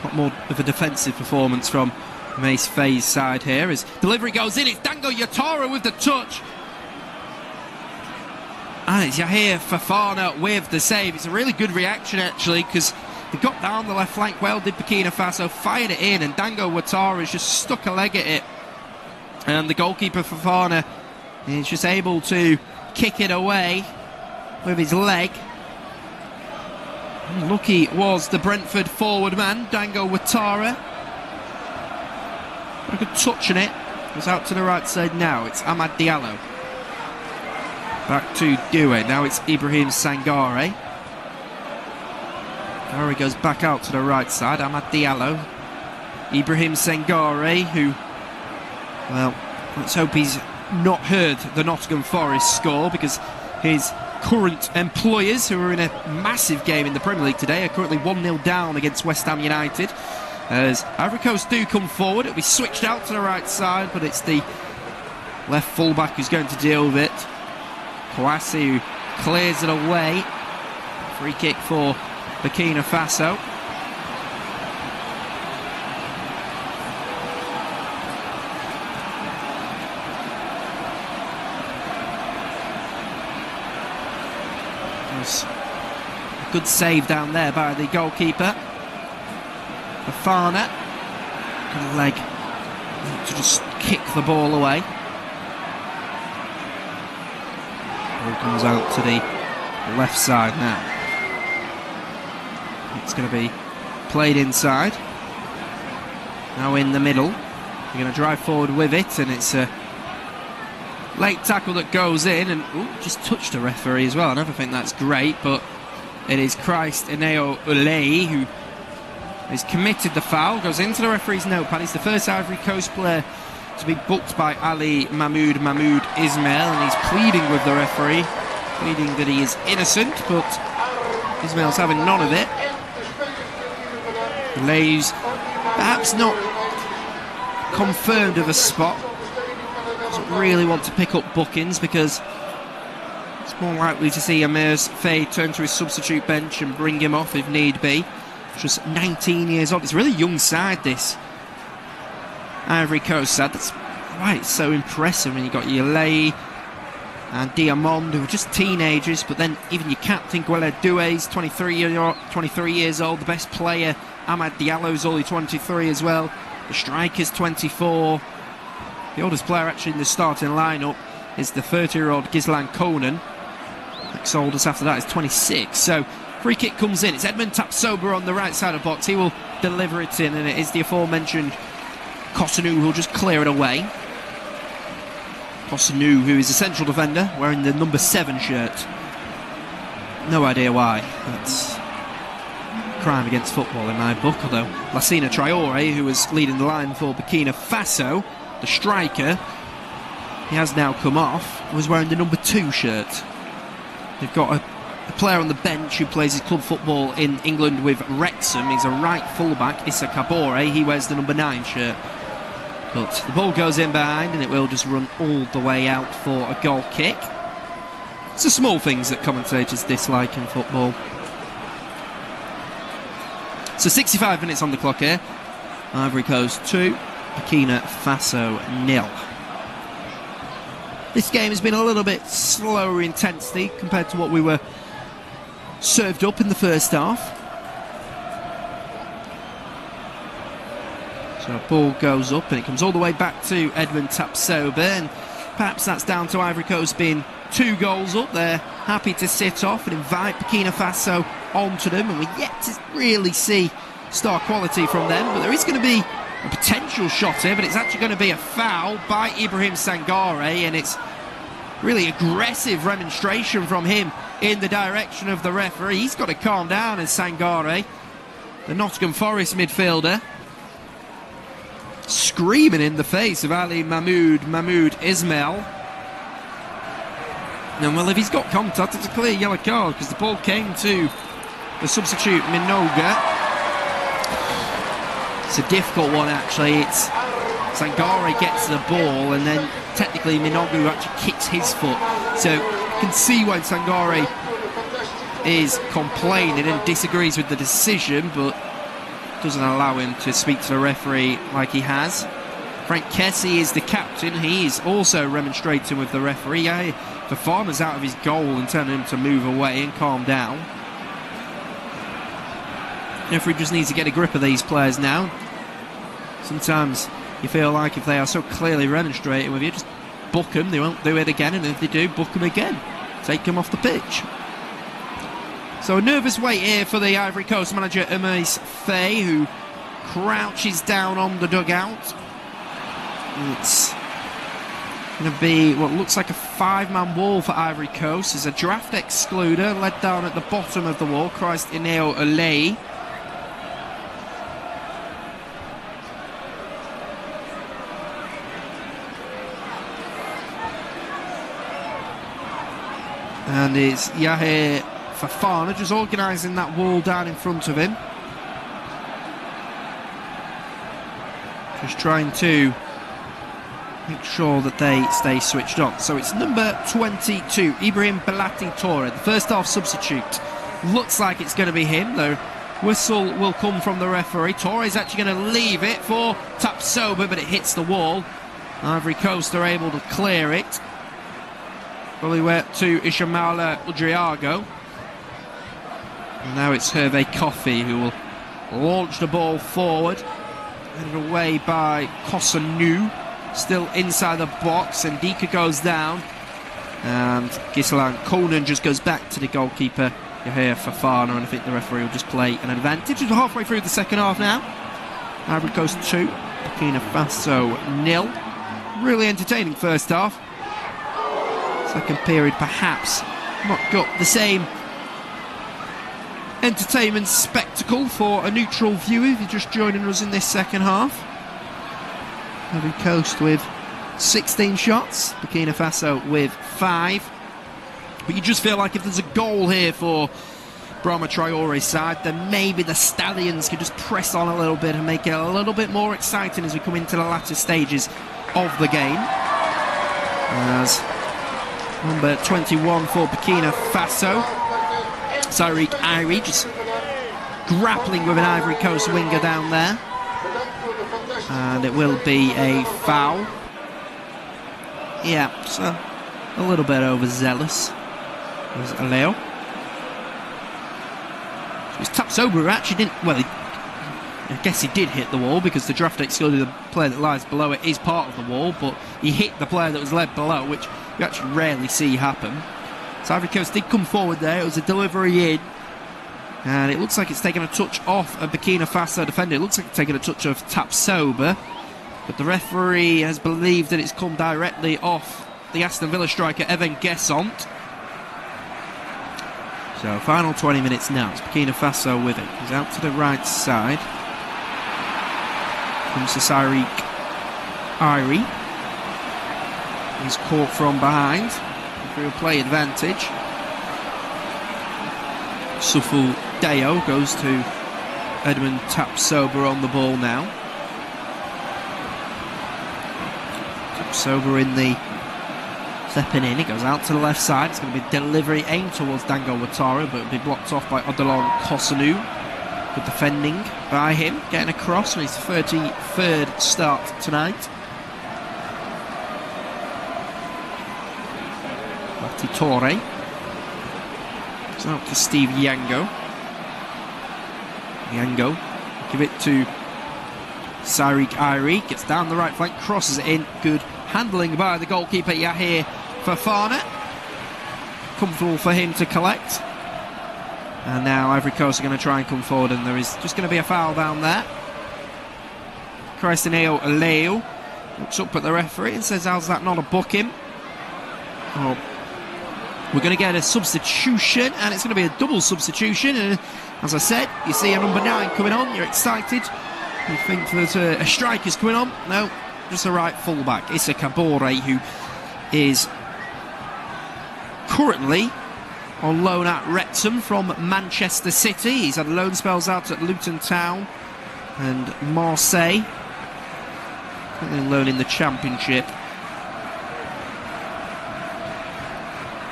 Not more of a defensive performance from Mace Faye's side here as delivery goes in. It's Dango Yotara with the touch. And it's Yahir Fafana with the save. It's a really good reaction actually, because they got down the left flank well, did Burkina Faso, fired it in, and Dango Yotara has just stuck a leg at it. And the goalkeeper Fafana is just able to kick it away with his leg. Lucky was the Brentford forward man, Dango Yotara. A good touch on it. It's out to the right side now. It's Amad Diallo. Back to Doué. Now it's Ibrahim Sangare. Gare goes back out to the right side. Amad Diallo. Ibrahim Sangare, who, well, let's hope he's not heard the Nottingham Forest score, because his current employers, who are in a massive game in the Premier League today, are currently 1-0 down against West Ham United. As Ivory Coast do come forward, it'll be switched out to the right side, but it's the left fullback who's going to deal with it. Kwasi, who clears it away. Free kick for Burkina Faso. There's a good save down there by the goalkeeper. Fafana, good leg to just kick the ball away. Ball comes out to the left side now. It's going to be played inside. Now in the middle. They're going to drive forward with it, and it's a late tackle that goes in, and just touched a referee as well. I never think that's great, but it is Christ Eneo Ulei who has committed the foul. Goes into the referee's notepad. He's the first Ivory Coast player to be booked by Ali Mahmoud Ismail, and he's pleading with the referee, pleading that he is innocent, but Ismail's having none of it. Ulei's perhaps not confirmed of a spot. Doesn't really want to pick up bookings, because it's more likely to see Amirs Faye turn to his substitute bench and bring him off if need be. Just 19 years old. It's a really young side, this Ivory Coast side. That's why it's so impressive when you've got Ulei and Diamond, who are just teenagers, but then even your captain Guele Doué's 23 years old. The best player Amad Diallo's only 23 as well. The striker's 24. The oldest player actually in the starting lineup is the 30-year-old Gislan Konan. Next oldest after that is 26. So free kick comes in. It's Edmund Tapsoba on the right side of the box. He will deliver it in, and it is the aforementioned Cotonou who'll just clear it away. Cotonou, who is a central defender, wearing the number 7 shirt. No idea why. That's crime against football in my book, although Lassina Traore, who was leading the line for Burkina Faso, the striker, he has now come off, was wearing the number 2 shirt. They've got a player on the bench who plays his club football in England with Wrexham. He's a right fullback, Issa Kabore. He wears the number 9 shirt. But the ball goes in behind, and it will just run all the way out for a goal kick. It's the small things that commentators dislike in football. So 65 minutes on the clock here. Ivory Coast 2, Burkina Faso 0. This game has been a little bit slower intensity compared to what we were served up in the first half. So ball goes up and it comes all the way back to Edmund Tapsoba, and perhaps that's down to Ivory Coast being 2 goals up. They're happy to sit off and invite Burkina Faso onto them, and we're yet to really see star quality from them. But there is going to be a potential shot here, but it's actually going to be a foul by Ibrahim Sangare, and it's really aggressive remonstration from him in the direction of the referee. He's got to calm down as Sangare, the Nottingham Forest midfielder, screaming in the face of Ali Mahmoud Ismail. And well, if he's got contact, it's a clear yellow card, because the ball came to the substitute Minoga. It's a difficult one, actually. It's Sangare gets the ball, and then technically Minogu actually kicks his foot. So you can see when Sangare is complaining and disagrees with the decision, but doesn't allow him to speak to the referee like he has. Frank Kessie is the captain. He is also remonstrating with the referee. Fofana's out of his goal and telling him to move away and calm down. The referee just needs to get a grip of these players now. Sometimes you feel like if they are so clearly remonstrating with you, just book them. They won't do it again, and if they do, book them again. Take them off the pitch. So a nervous wait here for the Ivory Coast manager Amice Faye, who crouches down on the dugout. It's going to be what looks like a 5-man wall for Ivory Coast. There's a draft excluder led down at the bottom of the wall, Christ Ineo Olei. And it's Yahya Fofana just organising that wall down in front of him. Just trying to make sure that they stay switched on. So it's number 22, Ibrahim Belati Torre, the first half substitute. Looks like it's going to be him. The whistle will come from the referee. Torre is actually going to leave it for Tapsoba, but it hits the wall. Ivory Coast are able to clear it. Fully went to Ishamala Udriago. And now it's Hervé Coffey who will launch the ball forward. Headed away by Kosanu. Still inside the box, and Dika goes down. And Gislan Conan just goes back to the goalkeeper, Yahya Fofana, and I think the referee will just play an advantage. We're halfway through the second half now. Ivory Coast 2, Burkina Faso 0. Really entertaining first half. Second period perhaps not got the same entertainment spectacle for a neutral viewer if you're just joining us in this second half. Ivory Coast with 16 shots, Burkina Faso with 5. But you just feel like if there's a goal here for Brahma Traore's side, then maybe the Stallions can just press on a little bit and make it a little bit more exciting as we come into the latter stages of the game. As number 21 for Burkina Faso, Sariq Ivory, just grappling with an Ivory Coast winger down there. And it will be a foul. Yeah, so a little bit overzealous. There's Aleo. It's Tapsoba who actually didn't, well, I guess he did hit the wall because the draft excluded the player that lies below it is part of the wall, but he hit the player that was led below, which you actually rarely see happen. So Ivory Coast did come forward there. It was a delivery in, and it looks like it's taken a touch off a Burkina Faso defender. It looks like it's taken a touch of Tapsoba, but the referee has believed that it's come directly off the Aston Villa striker Evan Guessant. So final 20 minutes now. It's Burkina Faso with it. He's out to the right side. Comes to Sariq Ivory. He's caught from behind. Real play advantage. Sufu Deo goes to Edmund Tapsoba on the ball now. Tapsoba in the stepping in. It goes out to the left side. It's going to be delivery aimed towards Dango Ouattara, but it'll be blocked off by Odilon Kosanu. Good defending by him, getting across on his 33rd start tonight. Torre. It's out to Steve Yango. Yango give it to Ivory gets down the right flank, crosses it in. Good handling by the goalkeeper Yahir Fofana. Comfortable for him to collect. And now Ivory Coast are going to try and come forward, and there is just going to be a foul down there. Christineo Leo looks up at the referee and says, how's that not a booking? Oh, we're going to get a substitution, and it's going to be a double substitution. And as I said, you see a number 9 coming on, you're excited. You think that a striker's coming on. No, just a right fullback. Issa Kabore, who is currently on loan at Wrexham from Manchester City. He's had loan spells out at Luton Town and Marseille. On loan in the Championship.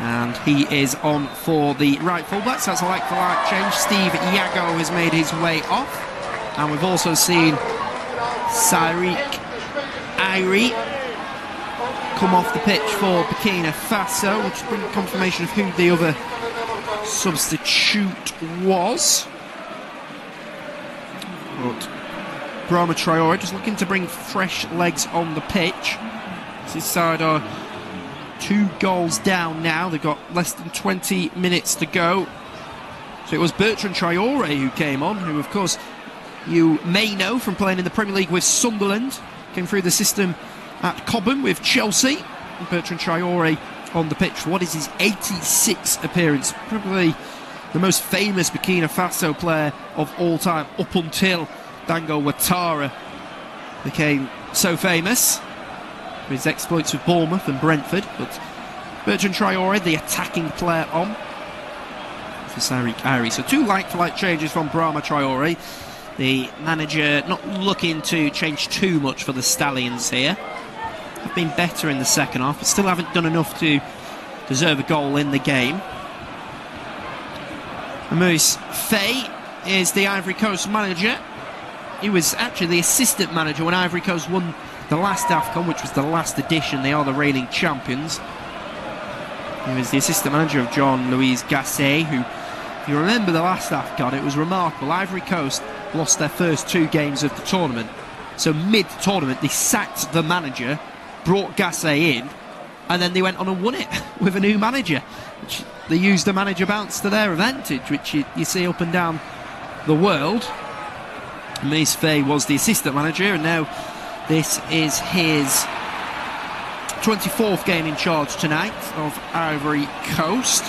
And he is on for the right fullback, so that's a like-for-like change. Steve Yago has made his way off. And we've also seen Ivory come off the pitch for Burkina Faso, which brings confirmation of who the other substitute was. But Brahma Traore just looking to bring fresh legs on the pitch. His side are 2 goals down now. They've got less than 20 minutes to go. So it was Bertrand Traore who came on, who of course you may know from playing in the Premier League with Sunderland. Came through the system at Cobham with Chelsea. Bertrand Traore on the pitch for what is his 86th appearance. Probably the most famous Burkina Faso player of all time, up until Dango Ouattara became so famous for his exploits with Bournemouth and Brentford. But Bertrand Traore, the attacking player, on for Ivory. So 2 like-for-like changes from Brahma Traore. The manager not looking to change too much for the Stallions here. Have been better in the second half, but still haven't done enough to deserve a goal in the game. Moise Faye is the Ivory Coast manager. He was actually the assistant manager when Ivory Coast won the last AFCON, which was the last edition. They are the reigning champions. He was the assistant manager of Jean-Louis Gasset, who, if you remember the last AFCON, it was remarkable. Ivory Coast lost their first 2 games of the tournament. So mid-tournament, they sacked the manager, brought Gasset in, and then they went on and won it with a new manager. Which they used the manager bounce to their advantage, which you see up and down the world. Moise Faye was the assistant manager, and now this is his 24th game in charge tonight of Ivory Coast.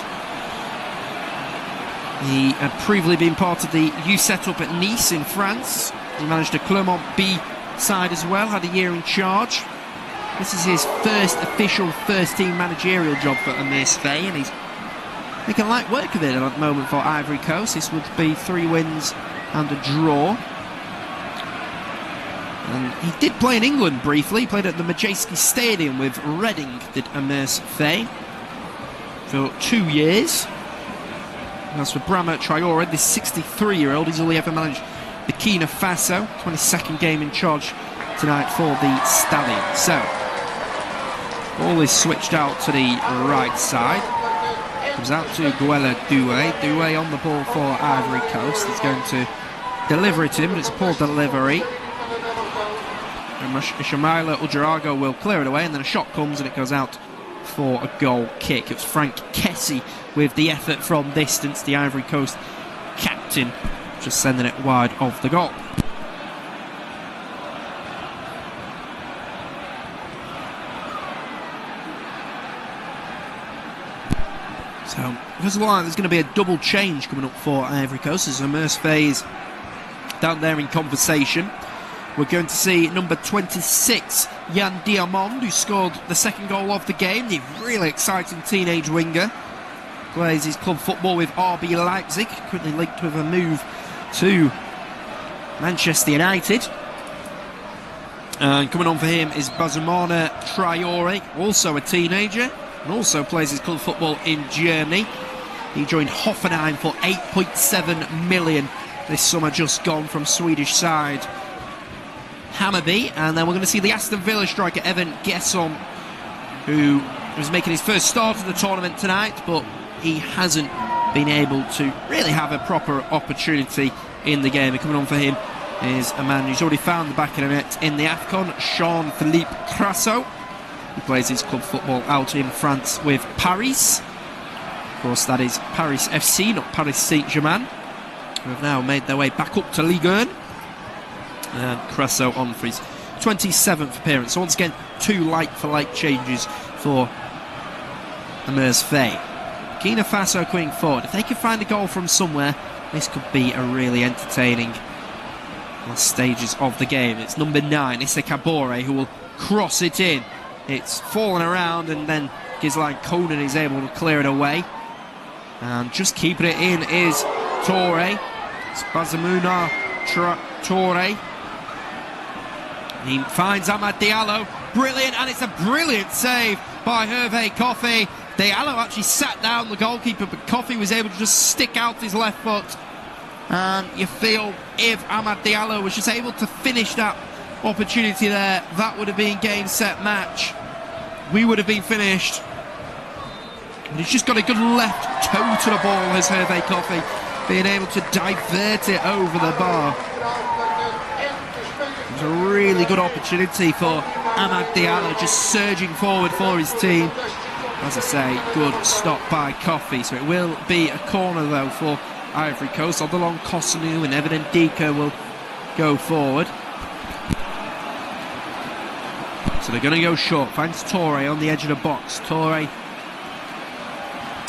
He had previously been part of the youth setup at Nice in France. He managed a Clermont B side as well, had a year in charge. This is his first official first-team managerial job for Moise Faye, and he's making light work of it at the moment for Ivory Coast. This would be 3 wins and a draw. And he did play in England briefly. He played at the Majeski Stadium with Reading, did Moise Faye, for 2 years. And as for Brahma Traore, this 63-year-old, he's only ever managed Burkina Faso. 22nd game in charge tonight for the Stallions. So, ball is switched out to the right side. Comes out to Guela Doué. Doué on the ball for Ivory Coast. He's going to deliver it in, but it's a poor delivery. Shamaila Ujarago will clear it away, and then a shot comes and it goes out for a goal kick. It was Frank Kessie with the effort from distance, the Ivory Coast captain, just sending it wide of the goal. So, because of that, there's going to be a double change coming up for Ivory Coast as Moise Faye is down there in conversation. We're going to see number 26, Yann Diamond, who scored the 2nd goal of the game. The really exciting teenage winger. Plays his club football with RB Leipzig, currently linked with a move to Manchester United. And coming on for him is Bazumana Traore, also a teenager, and also plays his club football in Germany. He joined Hoffenheim for 8.7 million this summer, just gone from Swedish side Hammarby. And then we're going to see the Aston Villa striker Evan Gesson, who was making his first start of the tournament tonight, but he hasn't been able to really have a proper opportunity in the game. And coming on for him is a man who's already found the back of the net in the AFCON, Jean-Philippe Crasso. He plays his club football out in France with Paris. Of course, that is Paris FC, not Paris Saint-Germain, who have now made their way back up to Ligue 1. And Crasso on for his 27th appearance. So once again, 2 like-for-like changes for the Mersfay. Burkina Faso coming forward. If they can find a goal from somewhere, this could be a really entertaining last stages of the game. It's number 9, Issa Kabore, who will cross it in. It's fallen around, and then Ghislain Conan is able to clear it away. And just keeping it in is Toure. It's Bazamuna Toure. He finds Amad Diallo. Brilliant, and it's a brilliant save by Hervé Kofi. Diallo actually sat down the goalkeeper, but Kofi was able to just stick out his left foot. And you feel if Amad Diallo was just able to finish that opportunity there, that would have been game, set, match. We would have been finished. And he's just got a good left toe to the ball, as Hervé Kofi, being able to divert it over the bar. It was a really good opportunity for Amad Diallo, just surging forward for his team. As I say, good stop by Kofi. So it will be a corner though for Ivory Coast. Odilon Kosunu and Evan Ndika will go forward. So they're going to go short. Finds Toure on the edge of the box. Toure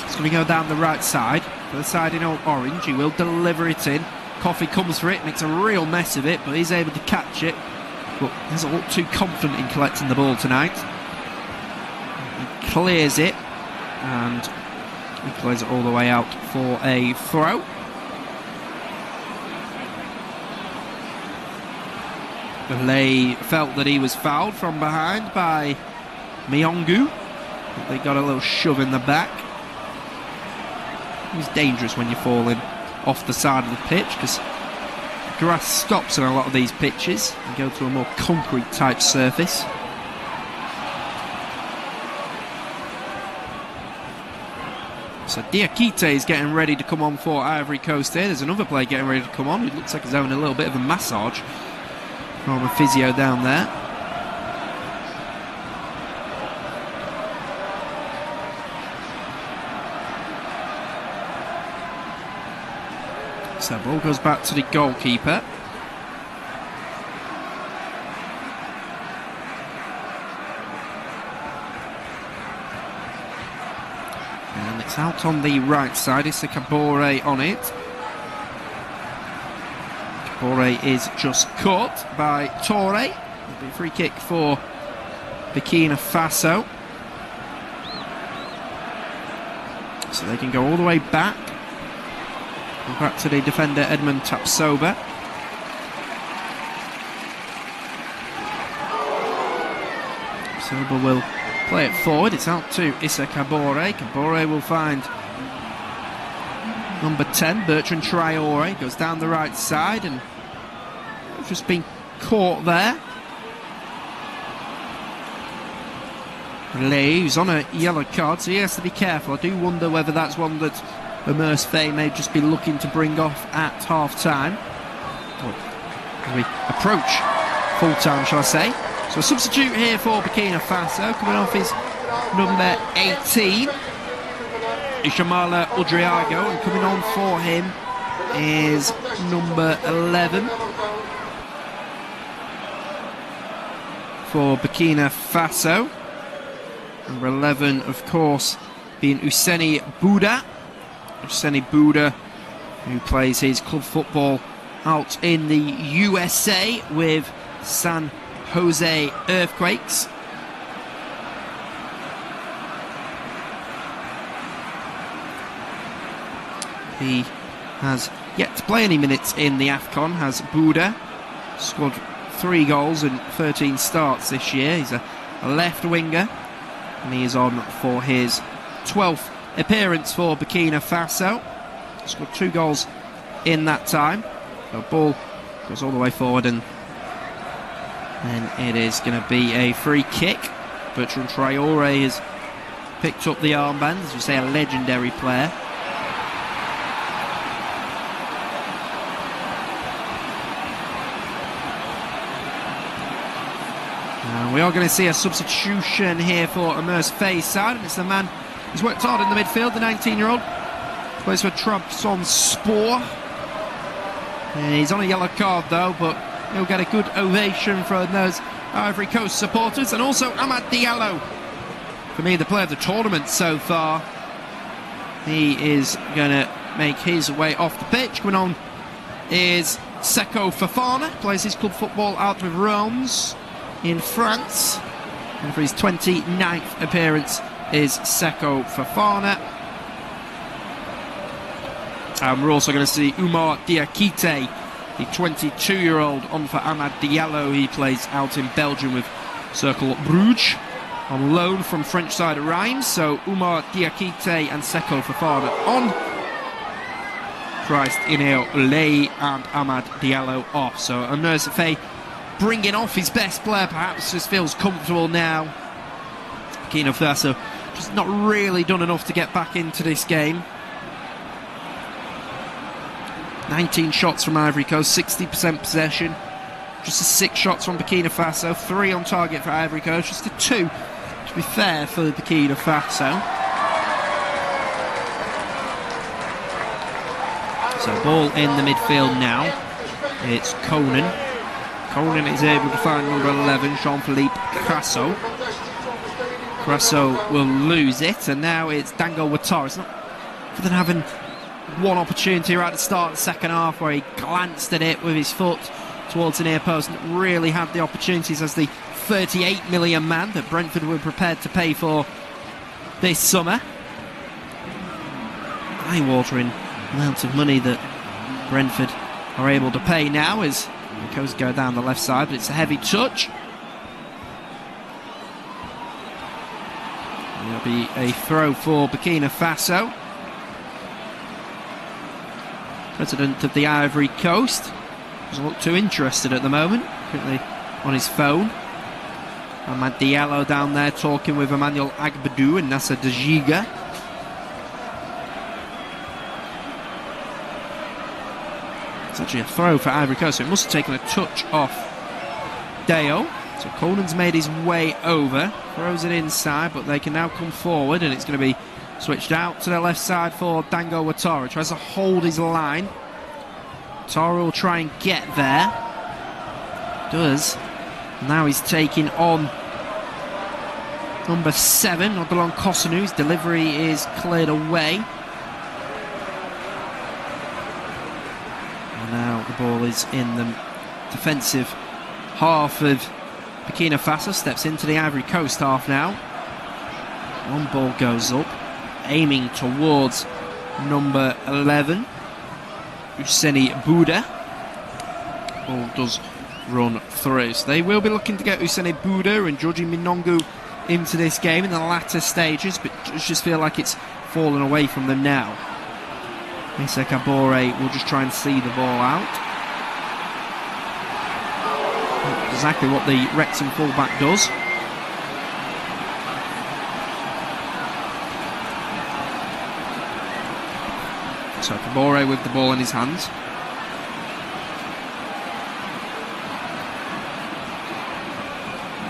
is going to go down the right side. For the side in orange, he will deliver it in. Kofi comes for it, makes a real mess of it, but he's able to catch it. But doesn't look too confident in collecting the ball tonight. He clears it, and he clears it all the way out for a throw. Belay felt that he was fouled from behind by Miongu. They got a little shove in the back. It's dangerous when you're falling off the side of the pitch, because grass stops on a lot of these pitches and go to a more concrete type surface. So Diakite is getting ready to come on for Ivory Coast here. There's another player getting ready to come on. It looks like he's having a little bit of a massage from a physio down there. So ball goes back to the goalkeeper. And it's out on the right side. It's a Kabore on it. Kabore is just caught by Toure. It'll be a free kick for Burkina Faso. So they can go all the way back. Back to the defender Edmund Tapsoba. Tapsoba will play it forward. It's out to Issa Kabore. Kabore will find number 10, Bertrand Traore. Goes down the right side and just been caught there. Relay, who's on a yellow card, so he has to be careful. I do wonder whether that's one that the Mersfay may just be looking to bring off at half-time. As we approach full-time, shall I say. So a substitute here for Burkina Faso. Coming off is number 18, Ishamala Udriago. And coming on for him is number 11 for Burkina Faso. Number 11, of course, being Ousseni Bouda. Ousseni Bouda, who plays his club football out in the USA with San Jose Earthquakes. He has yet to play any minutes in the AFCON, has Bouda. Scored 3 goals in 13 starts this year. He's a left winger, and he is on for his 12th appearance for Burkina Faso. Scored 2 goals in that time. The ball goes all the way forward, and then it is going to be a free kick. Bertrand Traore has picked up the armband, as we say, a legendary player. We are going to see a substitution here for Amer's Faye's side, and it's the man who's worked hard in the midfield, the 19-year-old. Plays for Trabzonspor. He's on a yellow card though, but he'll get a good ovation from those Ivory Coast supporters. And also Amad Diallo, for me the player of the tournament so far. He is going to make his way off the pitch. Coming on is Seko Fofana, plays his club football out with Reims in France, and for his 29th appearance is Seko Fofana. And we're also going to see Oumar Diakité, the 22-year-old, on for Amad Diallo. He plays out in Belgium with Cercle Bruges, on loan from French side of Reims. So Oumar Diakité and Seko Fofana on. Christ Ineo Lay and Amad Diallo off. So Amer Faye bringing off his best player, perhaps just feels comfortable now. Burkina Faso just not really done enough to get back into this game. 19 shots from Ivory Coast, 60% possession. Just 6 shots from Burkina Faso, 3 on target for Ivory Coast, just a 2, to be fair, for Burkina Faso. So ball in the midfield now. It's Conan. Conan is able to find number 11, Jean-Philippe Crasso. Crasso will lose it, and now it's Dango Ouattara. It's not other than having one opportunity right at the start of the second half where he glanced at it with his foot towards the near post and really had the opportunities as the 38 million man that Brentford were prepared to pay for this summer. Eye-watering amount of money that Brentford are able to pay now as the Coast go down the left side, but it's a heavy touch. It'll be a throw for Burkina Faso. President of the Ivory Coast doesn't look too interested at the moment, currently on his phone. Amad Diallo down there talking with Emmanuel Agbadou and Nasser Dajiga. It's actually a throw for Ivory Coast, so it must have taken a touch off Deo. So Conan's made his way over, throws it inside, but they can now come forward, and it's going to be switched out to the left side for Dango Ouattara. Tries to hold his line. Ouattara will try and get there. Does. Now he's taking on number 7, Odilon Kosunu. His delivery is cleared away. And now the ball is in the defensive half of Burkina Faso. Steps into the Ivory Coast half now. One ball goes up, aiming towards number 11, Ouseni Bouda. Ball does run through. So they will be looking to get Ouseni Bouda and Georgie Minongu into this game in the latter stages, but just feel like it's fallen away from them now. Issa Kabore will just try and see the ball out. Exactly what the Wrexham fullback does. So Kabore with the ball in his hands.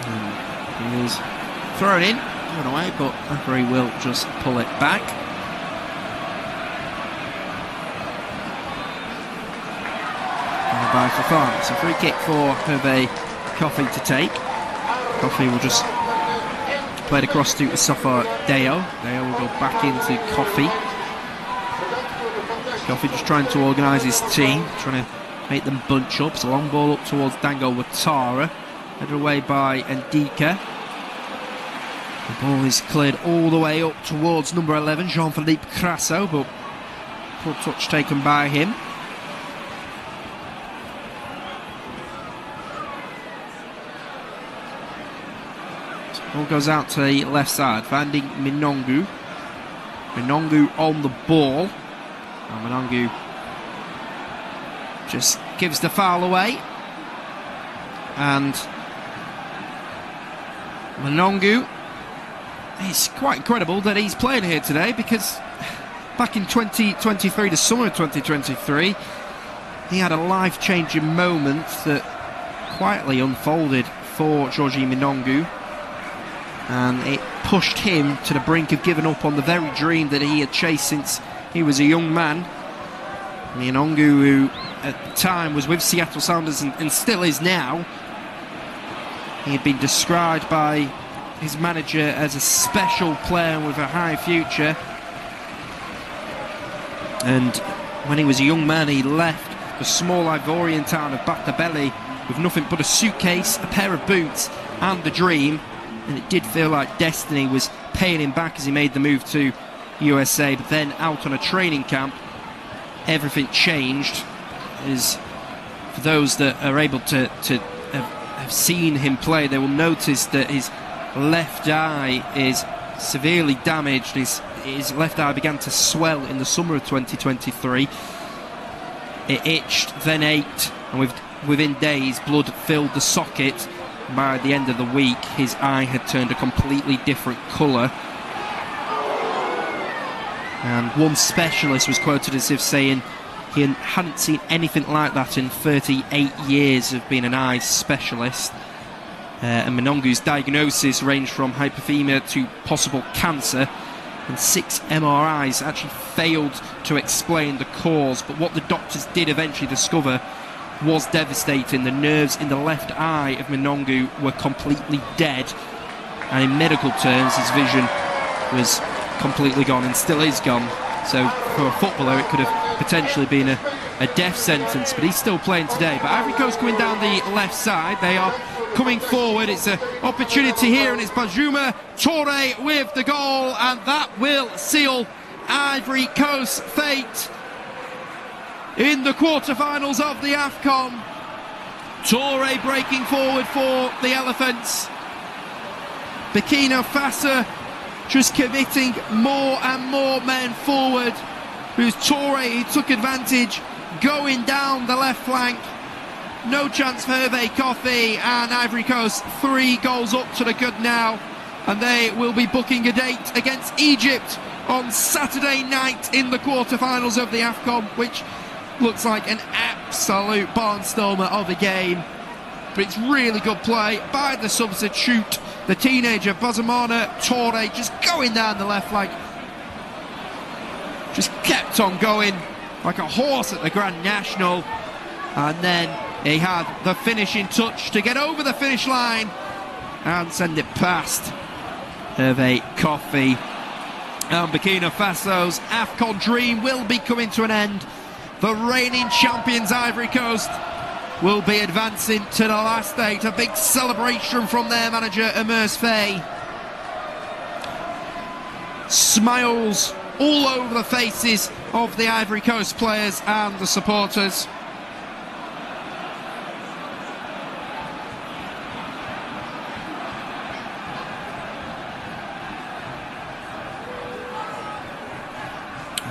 And he is thrown in, given away, but Ivory will just pull it back. By Fofana. It's a free kick for Hervé Coffey to take. Coffey will just play it across to Sofa Deo. Deo will go back into Coffey. Coffey just trying to organise his team, trying to make them bunch up. It's a long ball up towards Dango Ouattara, headed away by Ndika. The ball is cleared all the way up towards number 11, Jean-Philippe Crasso, but poor touch taken by him. Ball goes out to the left side, finding Minongu. Minongu on the ball. And Minongu just gives the foul away. And Minongu, it's quite incredible that he's playing here today, because back in 2023, the summer of 2023, he had a life-changing moment that quietly unfolded for Georgie Minongu, and it pushed him to the brink of giving up on the very dream that he had chased since he was a young man. Minongu, who at the time was with Seattle Sounders and still is now. He had been described by his manager as a special player with a high future, and when he was a young man he left the small Ivorian town of Batabele with nothing but a suitcase, a pair of boots and a dream, and it did feel like destiny was paying him back as he made the move to USA. But then out on a training camp everything changed. As for those that are able to have seen him play, they will notice that his left eye is severely damaged. His left eye began to swell in the summer of 2023. It itched, then ached, and within days blood filled the socket. By the end of the week his eye had turned a completely different colour, and one specialist was quoted as if saying he hadn't seen anything like that in 38 years of being an eye specialist. And Minongu's diagnosis ranged from hypothermia to possible cancer, and 6 MRIs actually failed to explain the cause. But what the doctors did eventually discover was devastating. The nerves in the left eye of Minongu were completely dead, and in medical terms his vision was completely gone and still is gone. So for a footballer it could have potentially been a death sentence, but he's still playing today. But Ivory Coast coming down the left side, they are coming forward. It's an opportunity here, and it's Bajuma Toure with the goal, and that will seal Ivory Coast's fate in the quarter-finals of the AFCON. Toure breaking forward for the Elephants. Burkina Faso just committing more and more men forward. It was Toure, he took advantage, going down the left flank. No chance for Hervé Kofi, and Ivory Coast 3 goals up to the good now, and they will be booking a date against Egypt on Saturday night in the quarter-finals of the AFCON, which looks like an absolute barnstormer of a game. But it's really good play by the substitute, the teenager Bazamana Toure, just going down the left flank. Just kept on going like a horse at the Grand National, and then he had the finishing touch to get over the finish line and send it past Hervé Kofi. And Burkina Faso's AFCON dream will be coming to an end. The reigning champions Ivory Coast will be advancing to the last 8. A big celebration from their manager Emers Faye. Smiles all over the faces of the Ivory Coast players and the supporters.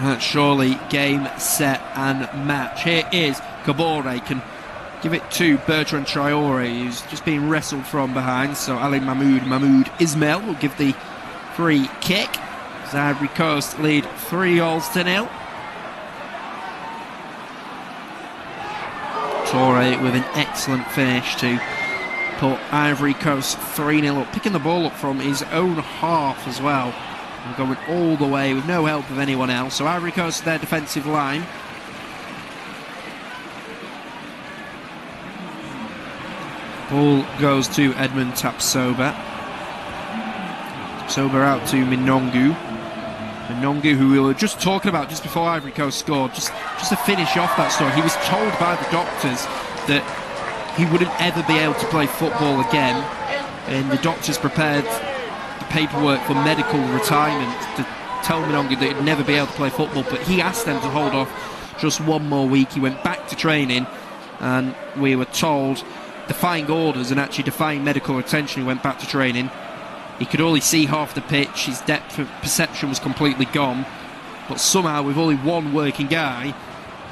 That's surely game, set and match. Here is Kabore, can give it to Bertrand Traore, who's just being wrestled from behind. So Ali Mahmoud Ismail will give the free kick as Ivory Coast lead 3-0. Toure with an excellent finish to put Ivory Coast 3-0 up, picking the ball up from his own half as well, and going all the way with no help of anyone else. So Ivory Coast, their defensive line. Ball goes to Edmund Tapsoba. Tapsoba out to Minongu. Minongu, who we were just talking about just before Ivory Coast scored, just to finish off that story, he was told by the doctors that he wouldn't ever be able to play football again, and the doctors prepared the paperwork for medical retirement to tell Minongu that he'd never be able to play football, but he asked them to hold off just one more week. He went back to training, and we were told, defying orders and actually defying medical attention, he went back to training. He could only see half the pitch, his depth of perception was completely gone, but somehow with only one working guy,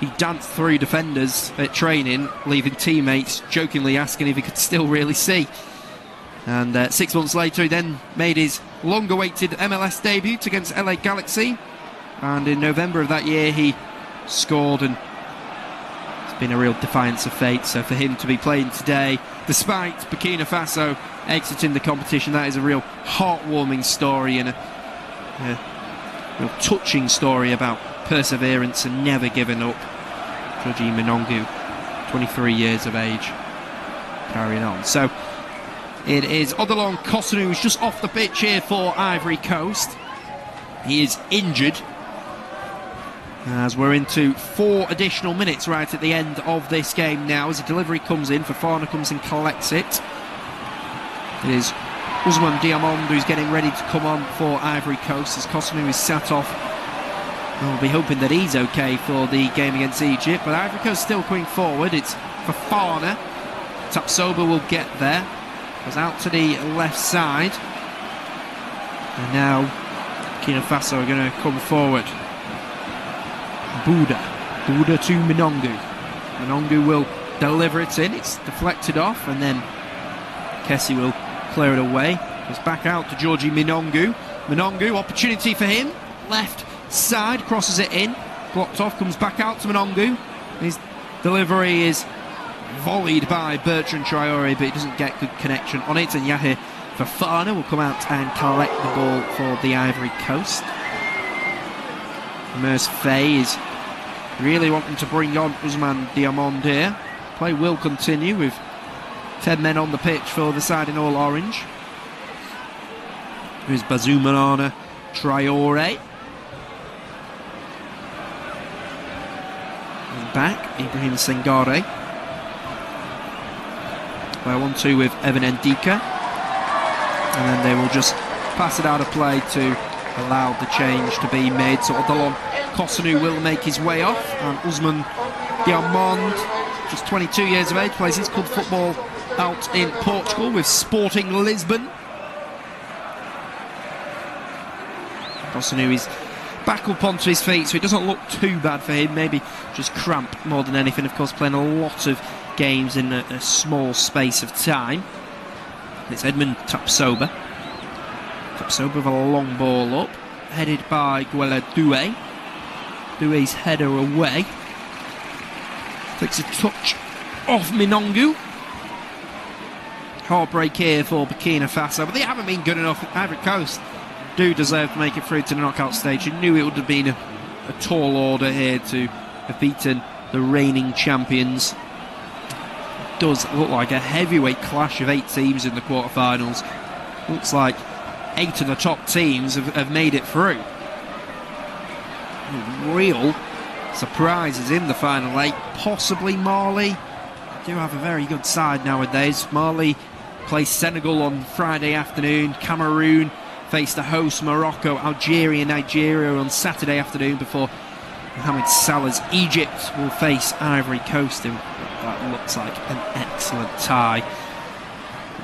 he danced through defenders at training, leaving teammates jokingly asking if he could still really see. And 6 months later he then made his long-awaited MLS debut against LA Galaxy, and in November of that year he scored and it's been a real defiance of fate. So for him to be playing today, despite Burkina Faso exiting the competition, that is a real heartwarming story and a real touching story about perseverance and never giving up. Georgie Minongu, 23 years of age, carrying on. So it is Odilon Kosunu, who's just off the pitch here for Ivory Coast. He is injured, as we're into 4 additional minutes right at the end of this game now, as a delivery comes in. Fofana comes and collects it. It is Ousmane Diamond who's getting ready to come on for Ivory Coast, as Kosunu is sat off. We'll be hoping that he's okay for the game against Egypt, but Ivory Coast still coming forward. It's Fofana. Tapsoba will get there. Goes out to the left side. And now Burkina Faso are going to come forward. Buda to Minongu. Minongu will deliver it in. It's deflected off, and then Kessie will clear it away. Goes back out to Georgie Minongu. Minongu, opportunity for him. Left side, crosses it in. Blocked off, comes back out to Minongu. His delivery is volleyed by Bertrand Traore, but he doesn't get good connection on it. And Yahya Fofana will come out and collect the ball for the Ivory Coast. Merce Faye is really wanting to bring on Ousmane Diamond here. Play will continue with 10 men on the pitch for the side in all orange. Here's Bazoumanana Traore. Back, Ibrahim Sengare. Play 1-2 with Evan Ndika. And then they will just pass it out of play to allow the change to be made. So Odilon Kosunu will make his way off, and Ousmane Diamond, just 22 years of age, plays his club football out in Portugal with Sporting Lisbon. Kosunu is back up onto his feet, so it doesn't look too bad for him. Maybe just cramp more than anything. Of course, playing a lot of games in a small space of time. It's Edmund Tapsoba. Tapsoba with a long ball up, headed by Guela Doué. Doué's header away. Takes a touch off Minongu. Heartbreak here for Burkina Faso, but they haven't been good enough. Ivory Coast do deserve to make it through to the knockout stage. You knew it would have been a tall order here to have beaten the reigning champions. It does look like a heavyweight clash of 8 teams in the quarterfinals. Looks like 8 of the top teams have made it through. Real surprises in the final 8. Possibly Mali. They do have a very good side nowadays. Mali plays Senegal on Friday afternoon. Cameroon face the host Morocco. Algeria and Nigeria on Saturday afternoon, before Mohamed Salah's Egypt will face Ivory Coast. That looks like an excellent tie.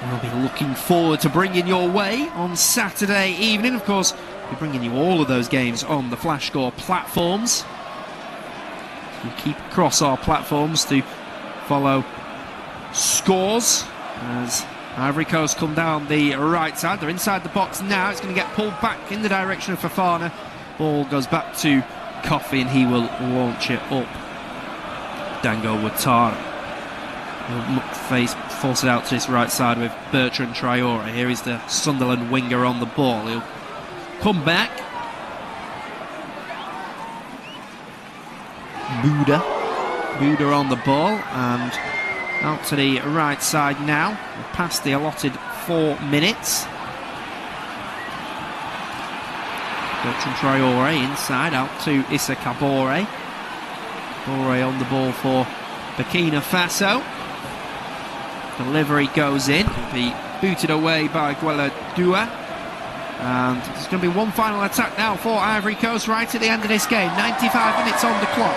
We'll be looking forward to bringing your way on Saturday evening. Of course, we're bringing you all of those games on the Flash Score platforms. We'll keep across our platforms to follow scores as Ivory Coast come down the right side. They're inside the box now. It's going to get pulled back in the direction of Fofana. Ball goes back to Kofi and he will launch it up. Dango Ouattara will force it out to his right side with Bertrand Traore. Here is the Sunderland winger on the ball. He'll come back. Buda on the ball and out to the right side now. We're past the allotted 4 minutes. Bertrand Traore inside, out to Issa Kabore. Kabore on the ball for Burkina Faso. Delivery goes in, will be booted away by Guela Doué. And there's going to be one final attack now for Ivory Coast right at the end of this game. 95 minutes on the clock.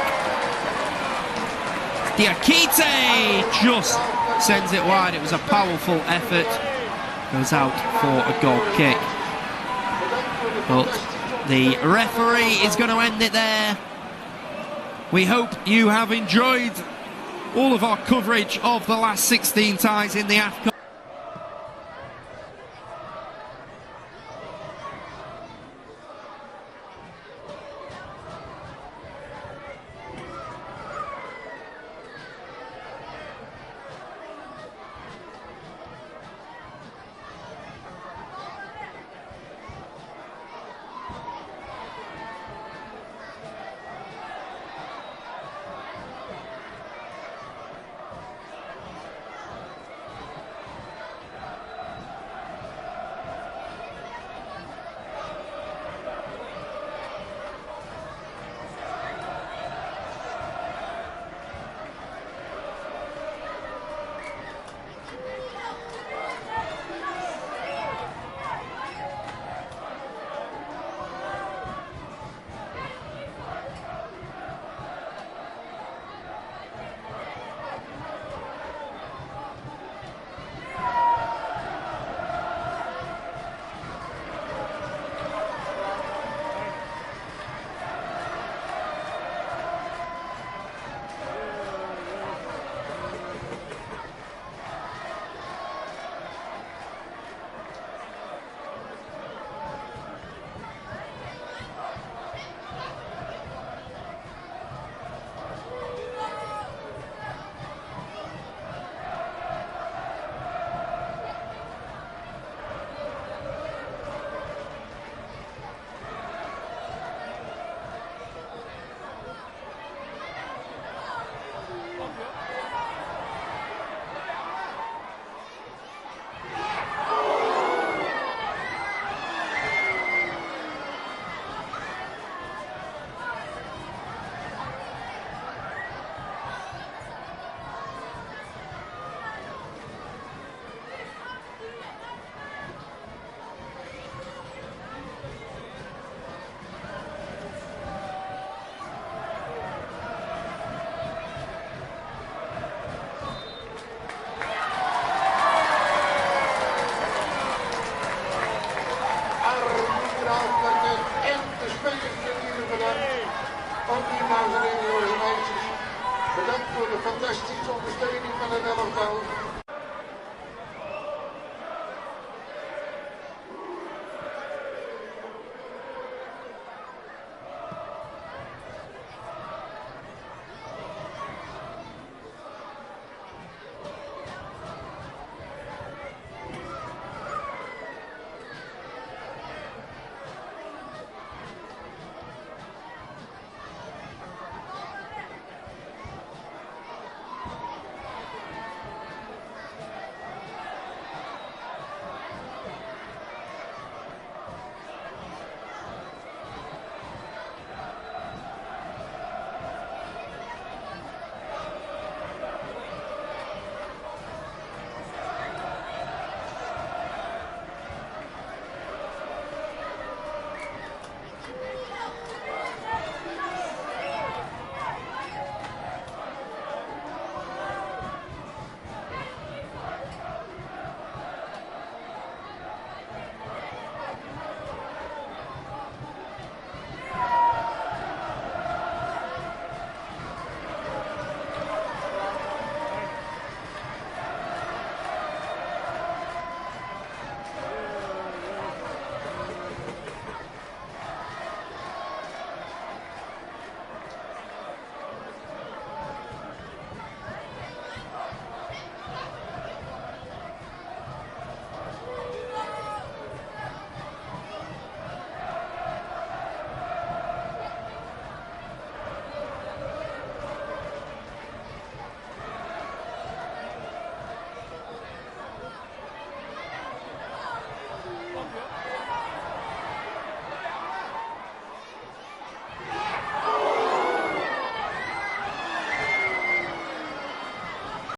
Diakite just sends it wide. It was a powerful effort. Goes out for a goal kick. But the referee is going to end it there. We hope you have enjoyed all of our coverage of the last 16 ties in the AFCON.